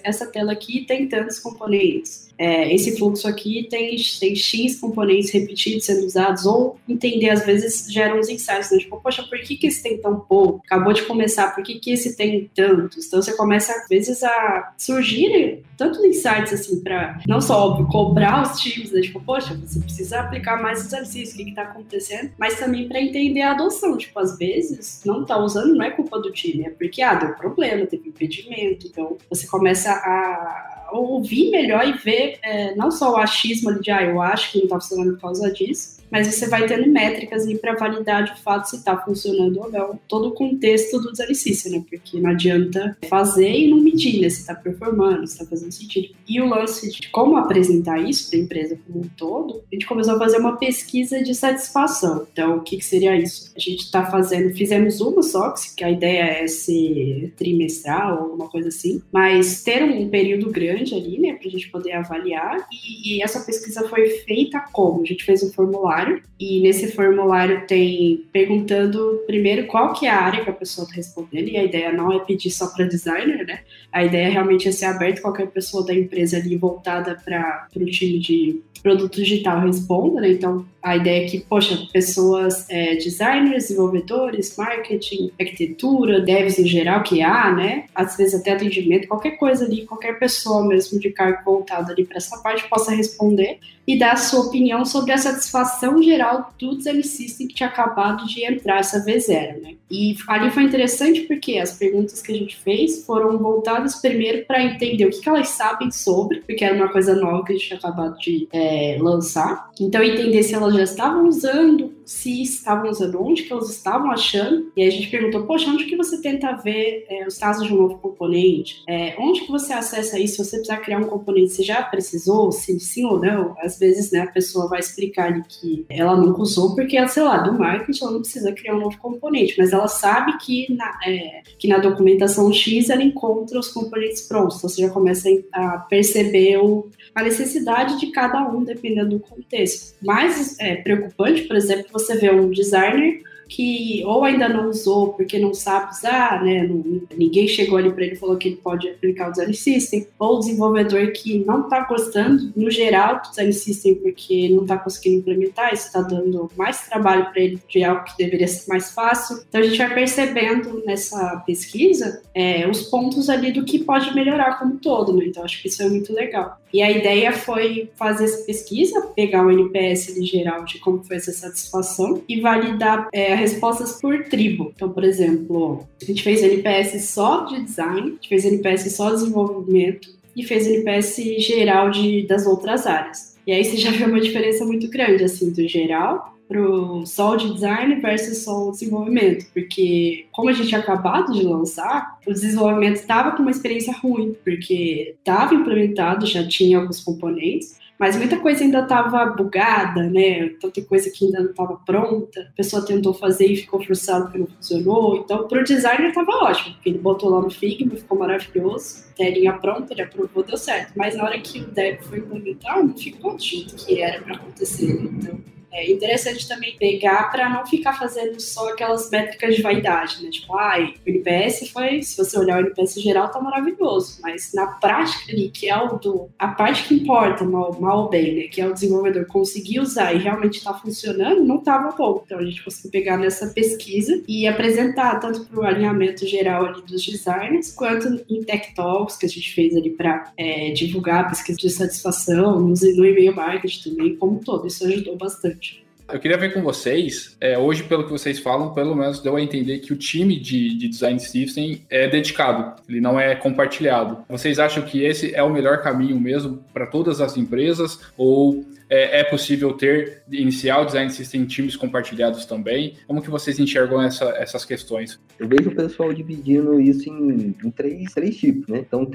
essa tela aqui tem tantos componentes, esse fluxo aqui tem X componentes repetidos sendo usados, ou entender, às vezes, gera uns insights, né? Tipo, poxa, por que esse tem tão pouco? Acabou de começar, por que esse tem tantos? Então, você começa, às vezes, a surgir tantos insights, assim, para, não só, óbvio, cobrar os times, né? Tipo, poxa, você precisa aplicar mais exercícios, o que está acontecendo? Mas também para entender a adoção. Tipo, às vezes, não tá usando, não é culpa do time, é porque, deu problema, teve impedimento. Então, você começa a ouvir melhor e ver não só o achismo ali de, eu acho que não tá funcionando por causa disso, mas você vai tendo métricas ali para validar de fato se está funcionando ou não, todo o contexto do Design System, né? Porque não adianta fazer e não medir, né? Se está performando, se está fazendo sentido. E o lance de como apresentar isso para a empresa como um todo, a gente começou a fazer uma pesquisa de satisfação. Então, o que seria isso? A gente está fizemos uma só, que a ideia é ser trimestral, alguma coisa assim, mas ter um período grande ali, né? Para a gente poder avaliar. E essa pesquisa foi feita como? A gente fez um formulário formulário, e nesse formulário tem perguntando primeiro qual que é a área que a pessoa está respondendo, e a ideia não é pedir só para designer, né? A ideia realmente é ser aberto, qualquer pessoa da empresa ali voltada para o time de produto digital responda, né? Então, a ideia é que, poxa, pessoas, designers, desenvolvedores, marketing, arquitetura, devs em geral, que há, né? Às vezes até atendimento, qualquer coisa ali, qualquer pessoa mesmo de cargo voltado ali para essa parte possa responder e dar a sua opinião sobre a satisfação geral do design system que tinha acabado de entrar essa V0, né? E ali foi interessante porque as perguntas que a gente fez foram voltadas primeiro para entender o que elas sabem sobre, porque era uma coisa nova que a gente tinha acabado de lançar. Então, entender se elas já estavam usando, se estavam usando, onde que elas estavam achando. E aí a gente perguntou, poxa, onde que você tenta ver os casos de um novo componente? Onde que você acessa isso? Se você precisar criar um componente, você já precisou? Se sim ou não? Às vezes, né, a pessoa vai explicar ali que ela nunca usou porque, sei lá, do marketing ela não precisa criar um novo componente, mas ela sabe que na documentação X ela encontra os componentes prontos. Então, você já começa a perceber a necessidade de cada um, dependendo do contexto. Mais preocupante, por exemplo, você vê um designer que ou ainda não usou porque não sabe usar, né? Ninguém chegou ali para ele e falou que ele pode aplicar o Design System, ou o desenvolvedor que não está gostando, no geral, do Design System porque não está conseguindo implementar, isso está dando mais trabalho para ele de algo que deveria ser mais fácil. Então, a gente vai percebendo nessa pesquisa os pontos ali do que pode melhorar como todo, né? Então, acho que isso é muito legal. E a ideia foi fazer essa pesquisa, pegar o NPS ali geral de como foi essa satisfação e validar respostas por tribo. Então, por exemplo, a gente fez NPS só de design, a gente fez NPS só de desenvolvimento e fez NPS geral das outras áreas. E aí você já vê uma diferença muito grande, assim, do geral pro só de design versus só o desenvolvimento, porque como a gente tinha acabado de lançar, o desenvolvimento estava com uma experiência ruim, porque estava implementado, já tinha alguns componentes, mas muita coisa ainda estava bugada, né? Tanta coisa que ainda não estava pronta. A pessoa tentou fazer e ficou frustrada porque não funcionou. Então, para o designer estava ótimo, porque ele botou lá no Figma, ficou maravilhoso. Telinha pronta, ele aprovou, deu certo. Mas na hora que o dev foi implementar, não ficou do jeito que era para acontecer. Então, é interessante também pegar para não ficar fazendo só aquelas métricas de vaidade, né? Tipo, o NPS foi, se você olhar o NPS geral, tá maravilhoso, mas na prática ali, que é a parte que importa, mal ou bem, né? Que é o desenvolvedor conseguir usar e realmente tá funcionando, não tava bom. Então a gente conseguiu pegar nessa pesquisa e apresentar tanto para o alinhamento geral ali dos designers, quanto em Tech Talks que a gente fez ali para divulgar a pesquisa de satisfação, no e-mail marketing também, como todo. Isso ajudou bastante. Eu queria ver com vocês, hoje pelo que vocês falam, pelo menos deu a entender que o time de Design System é dedicado, ele não é compartilhado. Vocês acham que esse é o melhor caminho mesmo para todas as empresas ou é possível iniciar o Design System em times compartilhados também? Como que vocês enxergam essas questões? Eu vejo o pessoal dividindo isso em três tipos, né? Então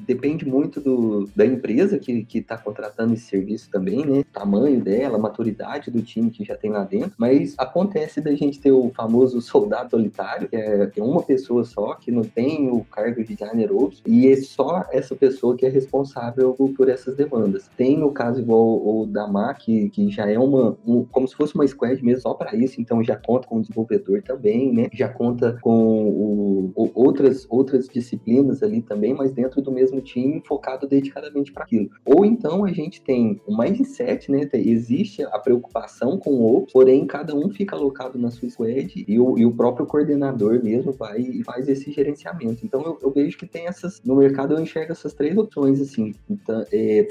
depende muito da empresa que está contratando esse serviço também, né? O tamanho dela, a maturidade do time que já tem lá dentro, mas acontece da gente ter o famoso soldado solitário, que é uma pessoa só, que não tem o cargo de designer ops, e é só essa pessoa que é responsável por essas demandas. Tem o caso igual o da MAC, que já é como se fosse uma squad mesmo só para isso, então já conta com o desenvolvedor também, né? Já conta com outras disciplinas ali também, mas dentro do mesmo time, focado dedicadamente para aquilo. Ou então a gente tem o mindset, né? Existe a preocupação com o Ops, porém cada um fica alocado na sua squad e o próprio coordenador mesmo vai e faz esse gerenciamento. Então eu vejo que tem no mercado eu enxergo essas três opções, assim. Então,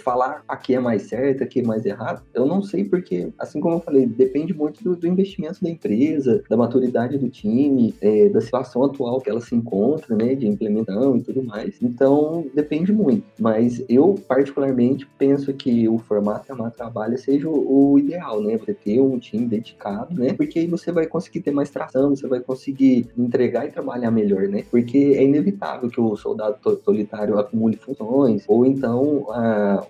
falar aqui é mais certo, aqui é mais errado, eu não sei porque, assim como eu falei, depende muito do investimento da empresa, da maturidade do time, da situação atual que ela se encontra, né, de implementação e tudo mais. Então, depende muito. Mas eu, particularmente, penso que o formato Amar Trabalha seja o ideal, né? Você ter um time dedicado, né? Porque aí você vai conseguir ter mais tração, você vai conseguir entregar e trabalhar melhor, né? Porque é inevitável que o soldado solitário acumule funções, ou então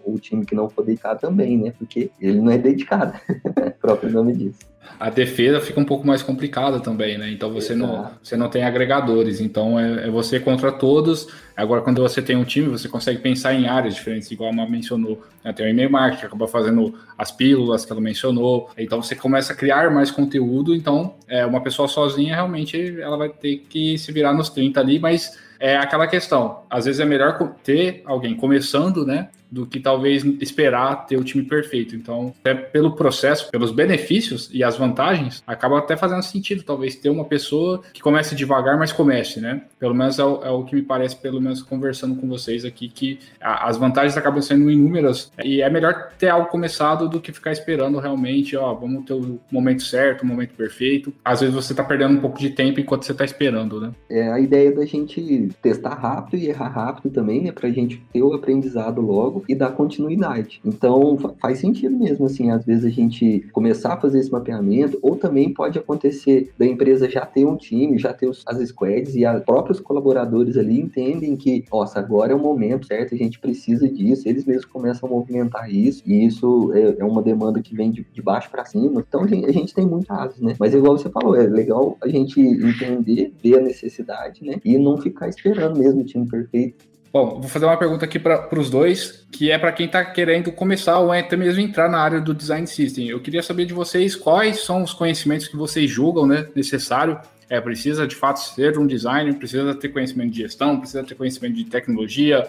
o time que não for dedicado também, né? Porque ele não é dedicado, o próprio nome diz. A defesa fica um pouco mais complicada também, né? Então você não tem agregadores, então é você contra todos. Agora, quando você tem um time, você consegue pensar em áreas diferentes, igual a Má mencionou, né? Tem o e-mail marketing, acaba fazendo as pílulas que ela mencionou, então você começa a criar mais conteúdo. Então uma pessoa sozinha, realmente, ela vai ter que se virar nos 30 ali, mas é aquela questão, às vezes é melhor ter alguém começando, né, do que talvez esperar ter o time perfeito. Então, até pelo processo, pelos benefícios e as vantagens, acaba até fazendo sentido, talvez, ter uma pessoa que comece devagar, mas comece, né? Pelo menos é o que me parece, pelo menos conversando com vocês aqui, que as vantagens acabam sendo inúmeras, e é melhor ter algo começado do que ficar esperando realmente, vamos ter o momento certo, o momento perfeito. Às vezes você tá perdendo um pouco de tempo enquanto você tá esperando, né? É a ideia da gente testar rápido e errar rápido também, né? Pra gente ter o aprendizado logo e dar continuidade. Então, faz sentido mesmo, assim, às vezes a gente começar a fazer esse mapeamento, ou também pode acontecer da empresa já ter um time, já ter as squads, e os próprios colaboradores ali entendem que, nossa, agora é o momento certo, a gente precisa disso, eles mesmos começam a movimentar isso, e isso é uma demanda que vem de baixo para cima. Então, a gente tem muitos casos, né? Mas igual você falou, é legal a gente entender, ver a necessidade, né? E não ficar esperando mesmo o time perfeito. Bom, vou fazer uma pergunta aqui para os dois, que é para quem está querendo começar ou até mesmo entrar na área do Design System. Eu queria saber de vocês quais são os conhecimentos que vocês julgam, né, necessário. Precisa de fato ser um designer, precisa ter conhecimento de gestão, precisa ter conhecimento de tecnologia,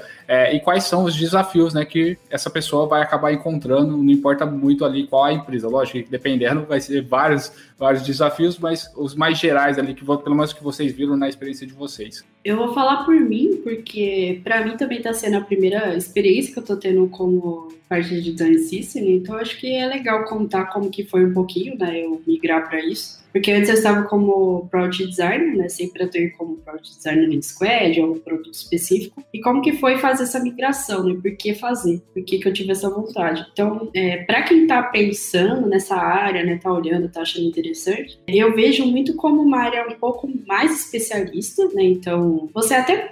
e quais são os desafios, né, que essa pessoa vai acabar encontrando, não importa muito ali qual a empresa. Lógico que dependendo vai ser vários desafios, mas os mais gerais ali, pelo menos que vocês viram na experiência de vocês. Eu vou falar por mim, porque para mim também está sendo a primeira experiência que eu estou tendo como parte de Design System, então acho que é legal contar como que foi um pouquinho, né, eu migrar para isso. Porque antes eu estava como Product Designer, né, sempre atuei como Product Designer em Squad ou um produto específico. E como que foi fazer essa migração, né? Por que fazer? Por que eu tive essa vontade? Então, para quem está pensando nessa área, né, tá olhando, tá achando interessante, eu vejo muito como uma área um pouco mais especialista, né? Então,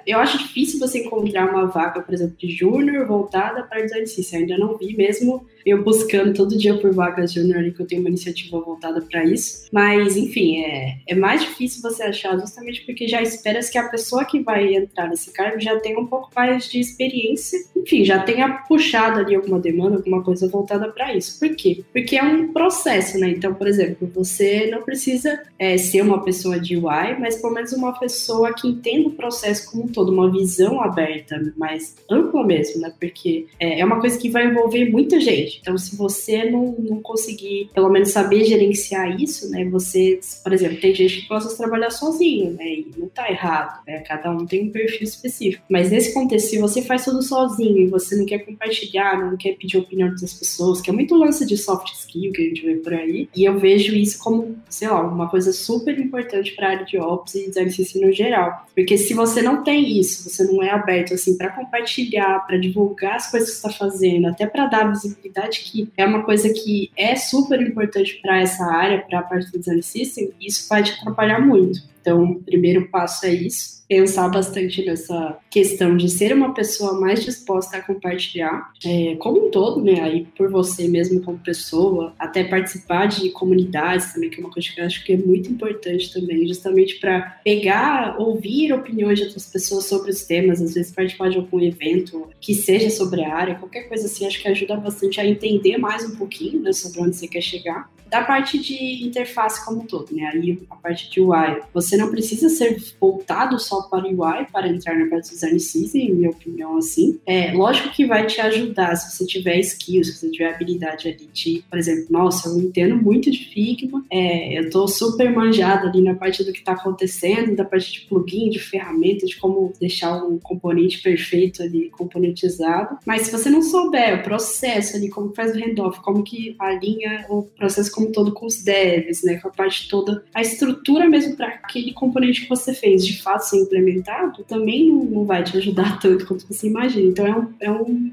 eu acho difícil você encontrar uma vaga, por exemplo, de júnior voltada para Design System. Ainda não vi mesmo eu buscando todo dia por vagas júnior, que eu tenho uma iniciativa voltada para isso. Mas, enfim, é mais difícil você achar justamente porque já espera-se que a pessoa que vai entrar nesse cargo já tenha um pouco mais de experiência, enfim, já tenha puxado ali alguma demanda, alguma coisa voltada para isso. Por quê? Porque é um processo, né? Então, por exemplo, você não precisa ser uma pessoa de UI, mas pelo menos uma pessoa que entenda o processo como um todo, uma visão aberta, mais ampla mesmo, né? Porque é uma coisa que vai envolver muita gente. Então, se você não conseguir, pelo menos, saber gerenciar isso, né? Você, por exemplo, tem gente que gosta de trabalhar sozinho, né? E não tá errado, né? Cada um tem um perfil específico. Mas nesse contexto, se você faz tudo sozinho e você não quer compartilhar, não quer pedir a opinião das pessoas, que é muito lance de soft skill que a gente vê por aí, e eu vejo isso como, sei lá, uma coisa super importante para a área de Ops e Design System no geral. Porque se você não tem isso, você não é aberto, assim, para compartilhar, para divulgar as coisas que você está fazendo, até para dar visibilidade, que é uma coisa que é super importante para essa área, para a parte do Design System, isso vai te atrapalhar muito. Então, o primeiro passo é isso, pensar bastante nessa questão de ser uma pessoa mais disposta a compartilhar, como um todo, né, aí por você mesmo como pessoa, até participar de comunidades também, que é uma coisa que eu acho que é muito importante também, justamente para ouvir opiniões de outras pessoas sobre os temas, às vezes participar de algum evento que seja sobre a área, qualquer coisa assim, acho que ajuda bastante a entender mais um pouquinho, né, sobre onde você quer chegar. Da parte de interface como um todo, né, aí a parte de UI, você não precisa ser voltado só para UI para entrar na parte do Design System, em minha opinião, assim. Lógico que vai te ajudar se você tiver skills, se você tiver habilidade ali de, por exemplo, nossa, eu entendo muito de Figma, eu tô super manjada ali na parte do que tá acontecendo, da parte de plugin, de ferramenta, de como deixar um componente perfeito ali, componentizado. Mas se você não souber o processo ali, como faz o handoff, como que alinha o processo como todo com os devs, né, com a parte toda, a estrutura mesmo para que aquele componente que você fez de fato ser implementado, também não vai te ajudar tanto quanto você imagina. Então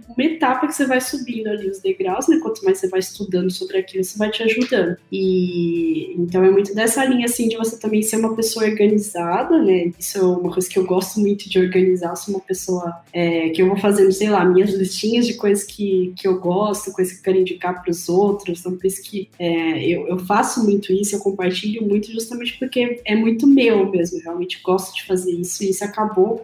uma etapa que você vai subindo ali os degraus, né? Quanto mais você vai estudando sobre aquilo, você vai te ajudando. E então é muito dessa linha, assim, de você também ser uma pessoa organizada, né? Isso é uma coisa que eu gosto muito de organizar. Eu sou uma pessoa que eu vou fazendo, sei lá, minhas listinhas de coisas que eu gosto, coisas que eu quero indicar para os outros. Então, por isso que eu faço muito isso, eu compartilho muito justamente porque é muito meu mesmo. Eu realmente gosto de fazer isso e isso acabou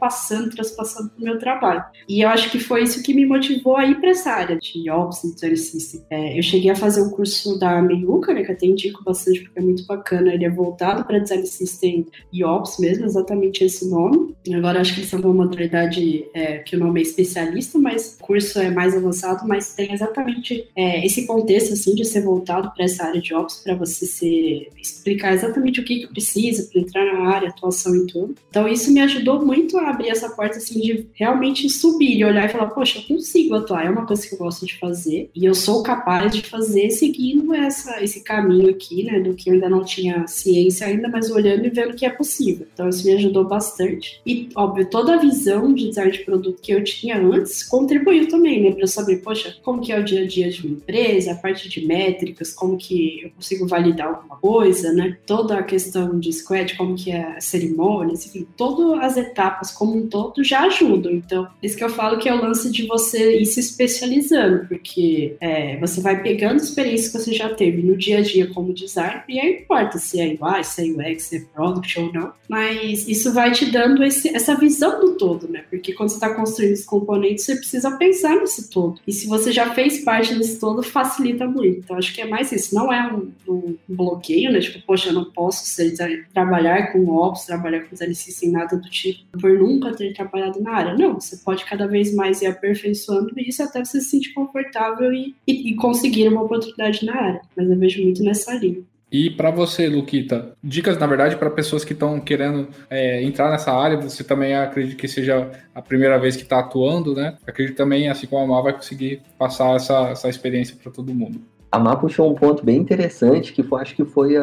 transpassando para o meu trabalho. E eu acho que foi isso que me motivou a ir para essa área de Ops e Design System. Eu cheguei a fazer um curso da Meiuca, né, que até indico bastante porque é muito bacana. Ele é voltado para Design System e Ops mesmo, exatamente esse nome. Agora acho que eles são uma modalidade que o nome é especialista, mas o curso é mais avançado, mas tem exatamente esse contexto assim, de ser voltado para essa área de Ops, para você explicar exatamente o que precisa para entrar na área, atuação e tudo. Então isso me ajudou muito a abrir essa porta assim, de realmente subir e olhar e falar, poxa, eu consigo atuar, é uma coisa que eu gosto de fazer e eu sou capaz de fazer seguindo esse caminho aqui, né, do que eu ainda não tinha ciência ainda, mas olhando e vendo que é possível. Então isso me ajudou bastante. E, óbvio, toda a visão de design de produto que eu tinha antes contribuiu também, né, para eu saber, poxa, como que é o dia a dia de uma empresa, a parte de métricas, como que eu consigo validar alguma coisa, né, toda a questão de squad, como que é a cerimônia, enfim, todas as etapas como um todo já ajudam. Então, isso que eu falo que é o lance de você ir se especializando, porque você vai pegando experiências que você já teve no dia a dia como design, e aí importa se é UI, se é UX, se é Product ou não, mas isso vai te dando essa visão do todo, né? Porque quando você está construindo os componentes, você precisa pensar nesse todo. E se você já fez parte desse todo, facilita muito. Então, acho que é mais isso. Não é um bloqueio, né? Tipo, poxa, eu não posso trabalhar com Ops, trabalhar com design system, nada do tipo, por nunca ter trabalhado na área. Não, você pode cada vez mais ir aperfeiçoando isso até você se sentir confortável e conseguir uma oportunidade na área. Mas eu vejo muito nessa linha. E para você, Luquita, dicas, na verdade, para pessoas que estão querendo entrar nessa área, você também acredita que seja a primeira vez que está atuando, né? Acredito também, assim como a Má, vai conseguir passar essa experiência para todo mundo. A Má puxou um ponto bem interessante, que acho que foi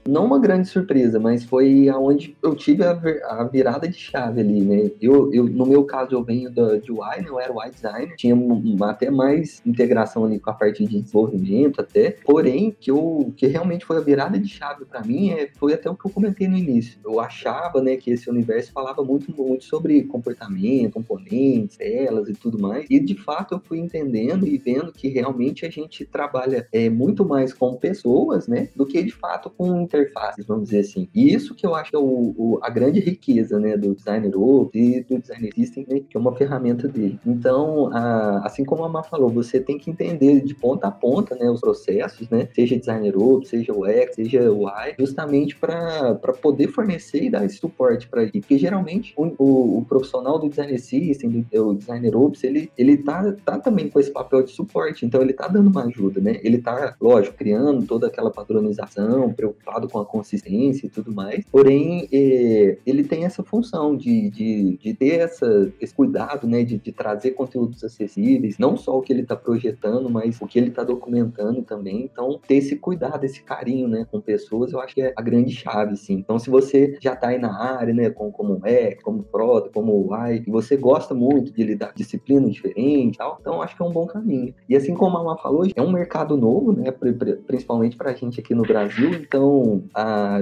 não uma grande surpresa, mas foi aonde eu tive a virada de chave ali, né? No meu caso, eu venho de UI, né? Eu era UI designer, tinha até mais integração ali com a parte de desenvolvimento até, porém, que realmente foi a virada de chave para mim, foi até o que eu comentei no início. Eu achava, né, que esse universo falava muito, muito sobre comportamento, componentes, telas e tudo mais, e de fato eu fui entendendo e vendo que realmente a gente trabalha muito mais com pessoas, né, do que de fato com interfaces, vamos dizer assim. E isso que eu acho que é a grande riqueza, né, do Designer Ops e do Designer System, né, que é uma ferramenta dele. Então, assim como a Má falou, você tem que entender de ponta a ponta, né, os processos, né, seja Designer Ops, seja UX, seja UI, justamente para poder fornecer e dar esse suporte para ele. Porque geralmente o profissional do Designer System, o Designer Ops, ele tá também com esse papel de suporte, então ele tá dando uma ajuda, né, ele tá, lógico, criando toda aquela padronização, preocupado com a consistência e tudo mais, porém, ele tem essa função de ter esse cuidado, né, de trazer conteúdos acessíveis, não só o que ele está projetando, mas o que ele está documentando também. Então, ter esse cuidado, esse carinho, né, com pessoas, eu acho que é a grande chave, sim. Então, se você já está aí na área, né, como UX, como Product, como UI, e você gosta muito de lidar com disciplina diferente e tal, então acho que é um bom caminho. E assim como a Má falou, é um mercado novo, né, principalmente para a gente aqui no Brasil, então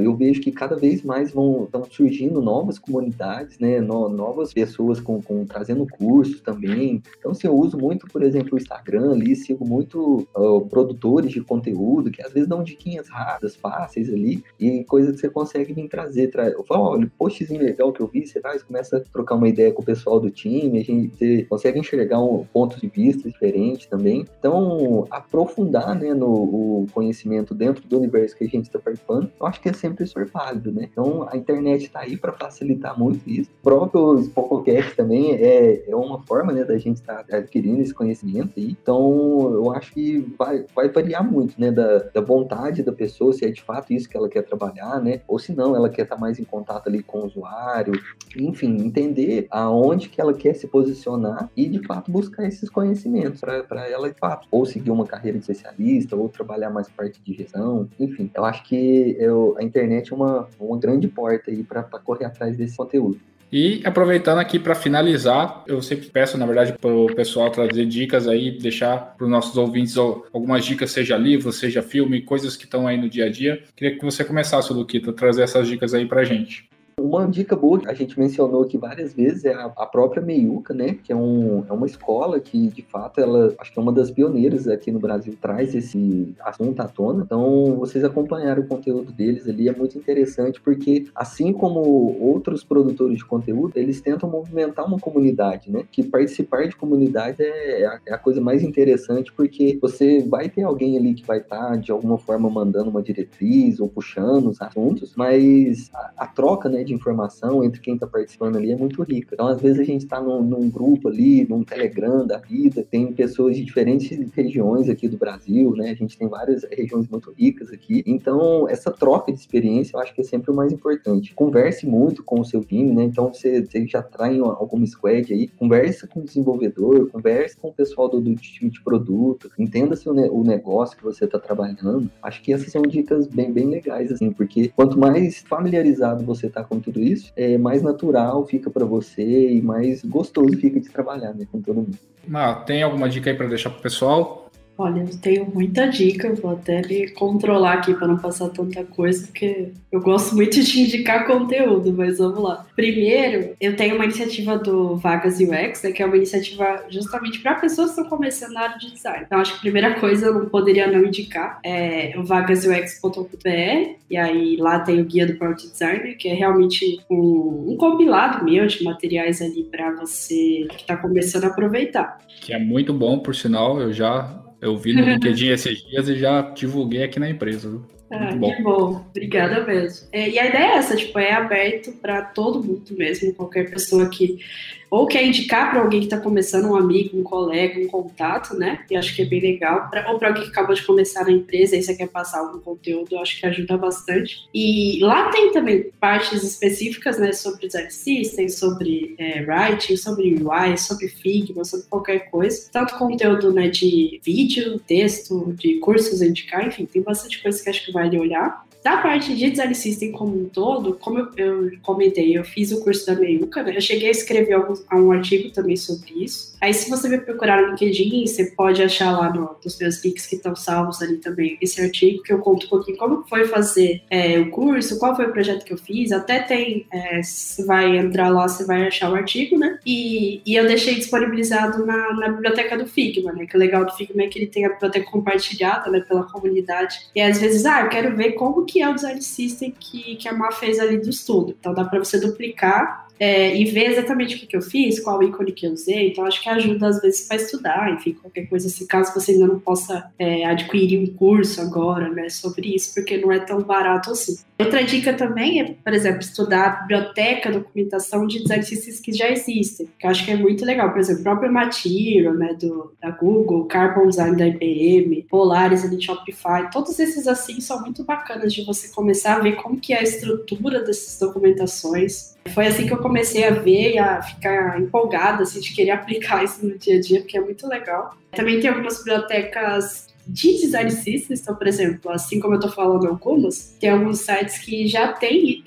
eu vejo que cada vez mais estão surgindo novas comunidades, né, novas pessoas trazendo cursos também. Então, assim, eu uso muito, por exemplo, o Instagram ali, sigo muito produtores de conteúdo que às vezes dão diquinhas rápidas, fáceis ali, e coisas que você consegue vir trazer. Eu falo, olha, postzinho legal que eu vi, você começa a trocar uma ideia com o pessoal do time, você consegue enxergar pontos de vista diferentes também. Então, aprofundar, né, no conhecimento dentro do universo que a gente está participando, eu acho que é sempre super válido, né? Então, a internet está aí para facilitar muito isso. O próprio Spokocast também é uma forma, né, da gente estar adquirindo esse conhecimento aí. Então, eu acho que vai variar muito, né, da vontade da pessoa, se é de fato isso que ela quer trabalhar, né? Ou se não, ela quer estar mais em contato ali com o usuário. Enfim, entender aonde que ela quer se posicionar e, de fato, buscar esses conhecimentos para ela, de fato, ou seguir uma carreira de especialista, analista ou trabalhar mais parte de gestão. Enfim, eu acho que a internet é uma grande porta aí para correr atrás desse conteúdo. E aproveitando aqui para finalizar, eu sempre peço, na verdade, para o pessoal trazer dicas aí, deixar para os nossos ouvintes algumas dicas, seja livro, seja filme, coisas que estão aí no dia a dia. Queria que você começasse, Luquita, a trazer essas dicas aí para a gente. Uma dica boa que a gente mencionou aqui várias vezes é a própria Meiuca, né? Que é uma escola que, de fato, ela acho que é uma das pioneiras aqui no Brasil, traz esse assunto à tona. Então, vocês acompanharam o conteúdo deles ali, é muito interessante, porque assim como outros produtores de conteúdo, eles tentam movimentar uma comunidade, né? Que participar de comunidade é a coisa mais interessante, porque você vai ter alguém ali que vai estar, de alguma forma, mandando uma diretriz ou puxando os assuntos, mas a troca, né, de informação entre quem está participando ali é muito rica. Então, às vezes, a gente está num grupo ali, num Telegram da vida, tem pessoas de diferentes regiões aqui do Brasil, né? A gente tem várias regiões muito ricas aqui. Então, essa troca de experiência, eu acho que é sempre o mais importante. Converse muito com o seu time, né? Então, você já trai alguma squad aí, conversa com o desenvolvedor, converse com o pessoal do time de produto, entenda o negócio que você está trabalhando. Acho que essas são dicas bem legais, assim, porque quanto mais familiarizado você está com tudo isso, mais natural fica para você e mais gostoso fica de trabalhar, né, com todo mundo. Tem alguma dica aí para deixar pro pessoal? Olha, eu tenho muita dica, vou até me controlar aqui para não passar tanta coisa, porque eu gosto muito de indicar conteúdo, mas vamos lá. Primeiro, eu tenho uma iniciativa do Vagas UX, né, que é uma iniciativa justamente para pessoas que estão começando na área de design. Então, acho que a primeira coisa eu não poderia não indicar é o vagasux.br, e aí lá tem o guia do Product Designer, que é realmente um compilado meu de materiais ali para você que está começando a aproveitar. Que é muito bom, por sinal, eu vi no LinkedIn esses dias e já divulguei aqui na empresa. Viu? Que bom, obrigada mesmo. E a ideia é essa, é aberto para todo mundo mesmo, qualquer pessoa que ou quer indicar para alguém que está começando, um amigo, um colega, um contato, né? E acho que é bem legal. Ou para alguém que acabou de começar na empresa e você quer passar algum conteúdo, eu acho que ajuda bastante. E lá tem também partes específicas, né? Sobre design system, sobre writing, sobre UI, sobre Figma, sobre qualquer coisa. Tanto conteúdo, né, de vídeo, texto, de cursos a indicar, enfim, tem bastante coisa que acho que vale olhar. Da parte de Design System como um todo, como eu comentei, eu fiz o curso da Meiuca, né? Eu cheguei a escrever um artigo também sobre isso. Aí, se você me procurar no LinkedIn, você pode achar lá nos meus links que estão salvos ali também esse artigo, que eu conto um pouquinho como foi fazer o curso, qual foi o projeto que eu fiz. Até tem, você vai entrar lá, você vai achar o artigo, né? E eu deixei disponibilizado na biblioteca do Figma, né? Que o legal do Figma é que ele tem a biblioteca compartilhada, né, pela comunidade. E às vezes, eu quero ver como que é o design system que a Má fez ali do estudo. Então dá para você duplicar e ver exatamente o que eu fiz, qual ícone que eu usei. Então acho que ajuda às vezes para estudar, enfim, qualquer coisa assim, caso você ainda não possa adquirir um curso agora, né, sobre isso, porque não é tão barato assim. Outra dica também é, por exemplo, estudar a biblioteca, documentação de design systems que já existem, que eu acho que é muito legal. Por exemplo, o próprio Material, né, da Google, Carbon Design da IBM, Polaris ali de Shopify, todos esses assim são muito bacanas de você começar a ver como que é a estrutura dessas documentações. Foi assim que eu comecei a ver e a ficar empolgada, assim, de querer aplicar isso no dia a dia, porque é muito legal. Também tem algumas bibliotecas de design systems, então, por exemplo, assim como eu estou falando algumas, tem alguns sites que já têm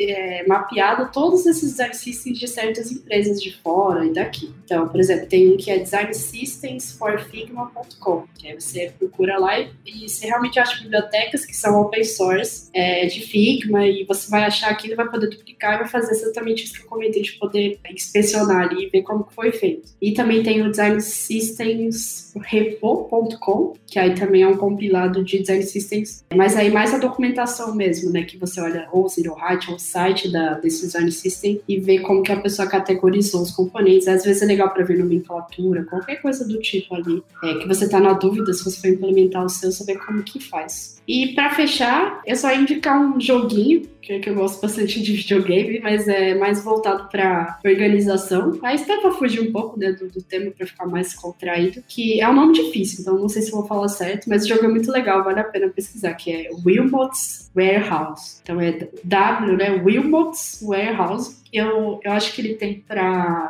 mapeado todos esses design systems de certas empresas de fora e daqui. Então, por exemplo, tem um que é designsystemsforfigma.com, que aí você procura lá e você realmente acha bibliotecas que são open source de Figma, e você vai achar aquilo, vai poder duplicar e vai fazer exatamente isso que eu comentei, de poder inspecionar ali e ver como que foi feito. E também tem o designsystemsrepo.com, que aí também é um compilado de design systems, mas aí mais a documentação mesmo, né, que você olha ou o Zero Height ou o site desse design system e vê como que a pessoa categorizou os componentes. Às vezes é legal para ver nomenclatura, qualquer coisa do tipo ali, que você tá na dúvida se você for implementar o seu, saber como que faz. E para fechar, eu só ia indicar um joguinho, que eu gosto bastante de videogame, mas é mais voltado para organização. Aí até para fugir um pouco, né, do tema, para ficar mais contraído, que é um nome difícil, então não sei se vou falar certo, mas o jogo é muito legal, vale a pena pesquisar, que é Wilmot's Warehouse. Então é W, né, Wilmot's Warehouse. Eu acho que ele tem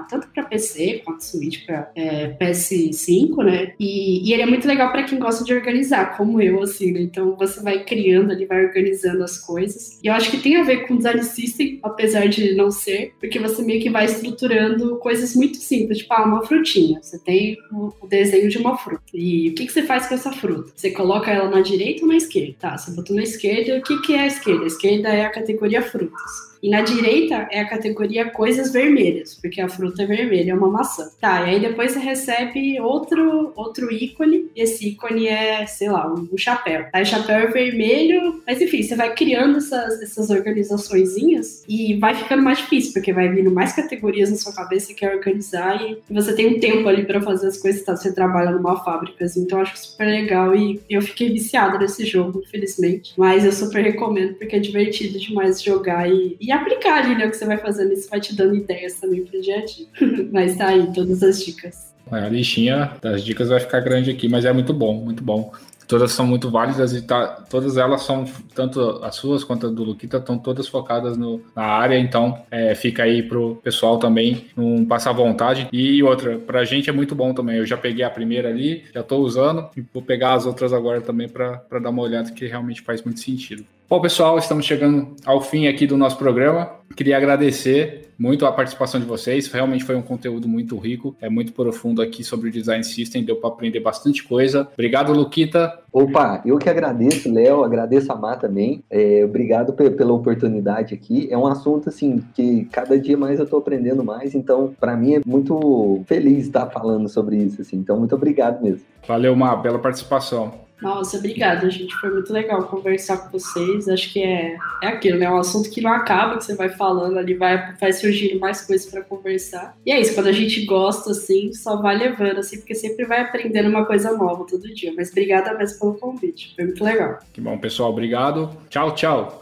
tanto para PC quanto Switch, para PS5, né? E ele é muito legal para quem gosta de organizar, como eu, assim, né? Então você vai criando, ele vai organizando as coisas. E eu acho que tem a ver com design system, apesar de não ser, porque você meio que vai estruturando coisas muito simples, tipo, uma frutinha. Você tem o desenho de uma fruta. E o que você faz com essa fruta? Você coloca ela na direita ou na esquerda? Tá, você botou na esquerda, o que é a esquerda? A esquerda é a categoria frutas. E na direita é a categoria coisas vermelhas, porque a fruta é vermelha, é uma maçã. Tá, e aí depois você recebe outro ícone, e esse ícone é, sei lá, um chapéu. Aí o chapéu é vermelho, mas enfim, você vai criando essas organizaçõezinhas e vai ficando mais difícil, porque vai vindo mais categorias na sua cabeça que você quer organizar e você tem um tempo ali pra fazer as coisas, tá? Você trabalha numa fábrica, assim, então eu acho super legal e eu fiquei viciada nesse jogo, infelizmente. Mas eu super recomendo, porque é divertido demais jogar e aplicar ali, né, o que você vai fazendo, isso vai te dando ideias também pro dia a dia. Mas tá aí, todas as dicas. A listinha das dicas vai ficar grande aqui, mas é muito bom, muito bom. Todas são muito válidas e todas elas são, tanto as suas quanto a do Luquita, estão todas focadas na área, então fica aí pro pessoal também não passar vontade. E outra, pra gente é muito bom também, eu já peguei a primeira ali, já tô usando e vou pegar as outras agora também para dar uma olhada, que realmente faz muito sentido. Bom, pessoal, estamos chegando ao fim aqui do nosso programa. Queria agradecer muito a participação de vocês, realmente foi um conteúdo muito rico, muito profundo aqui sobre o Design System, deu para aprender bastante coisa. Obrigado, Luquita. Opa, eu que agradeço, Léo, agradeço a Má também, obrigado pela oportunidade aqui, é um assunto assim, que cada dia mais eu tô aprendendo mais, então para mim é muito feliz estar falando sobre isso, assim, então muito obrigado mesmo. Valeu, Má, pela participação. Nossa, obrigada, gente. Foi muito legal conversar com vocês. Acho que é aquilo, né? É um assunto que não acaba, que você vai falando ali, vai surgindo mais coisas para conversar. E é isso, quando a gente gosta, assim, só vai levando, assim, porque sempre vai aprendendo uma coisa nova todo dia. Mas obrigada mesmo pelo convite. Foi muito legal. Que bom, pessoal. Obrigado. Tchau, tchau.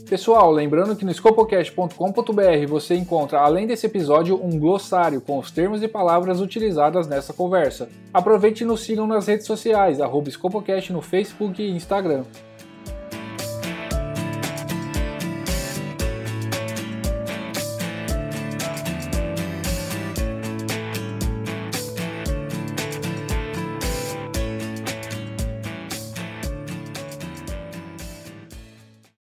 Pessoal, lembrando que no scopocast.com.br você encontra, além desse episódio, um glossário com os termos e palavras utilizadas nessa conversa. Aproveite e nos sigam nas redes sociais, @scopocast no Facebook e Instagram.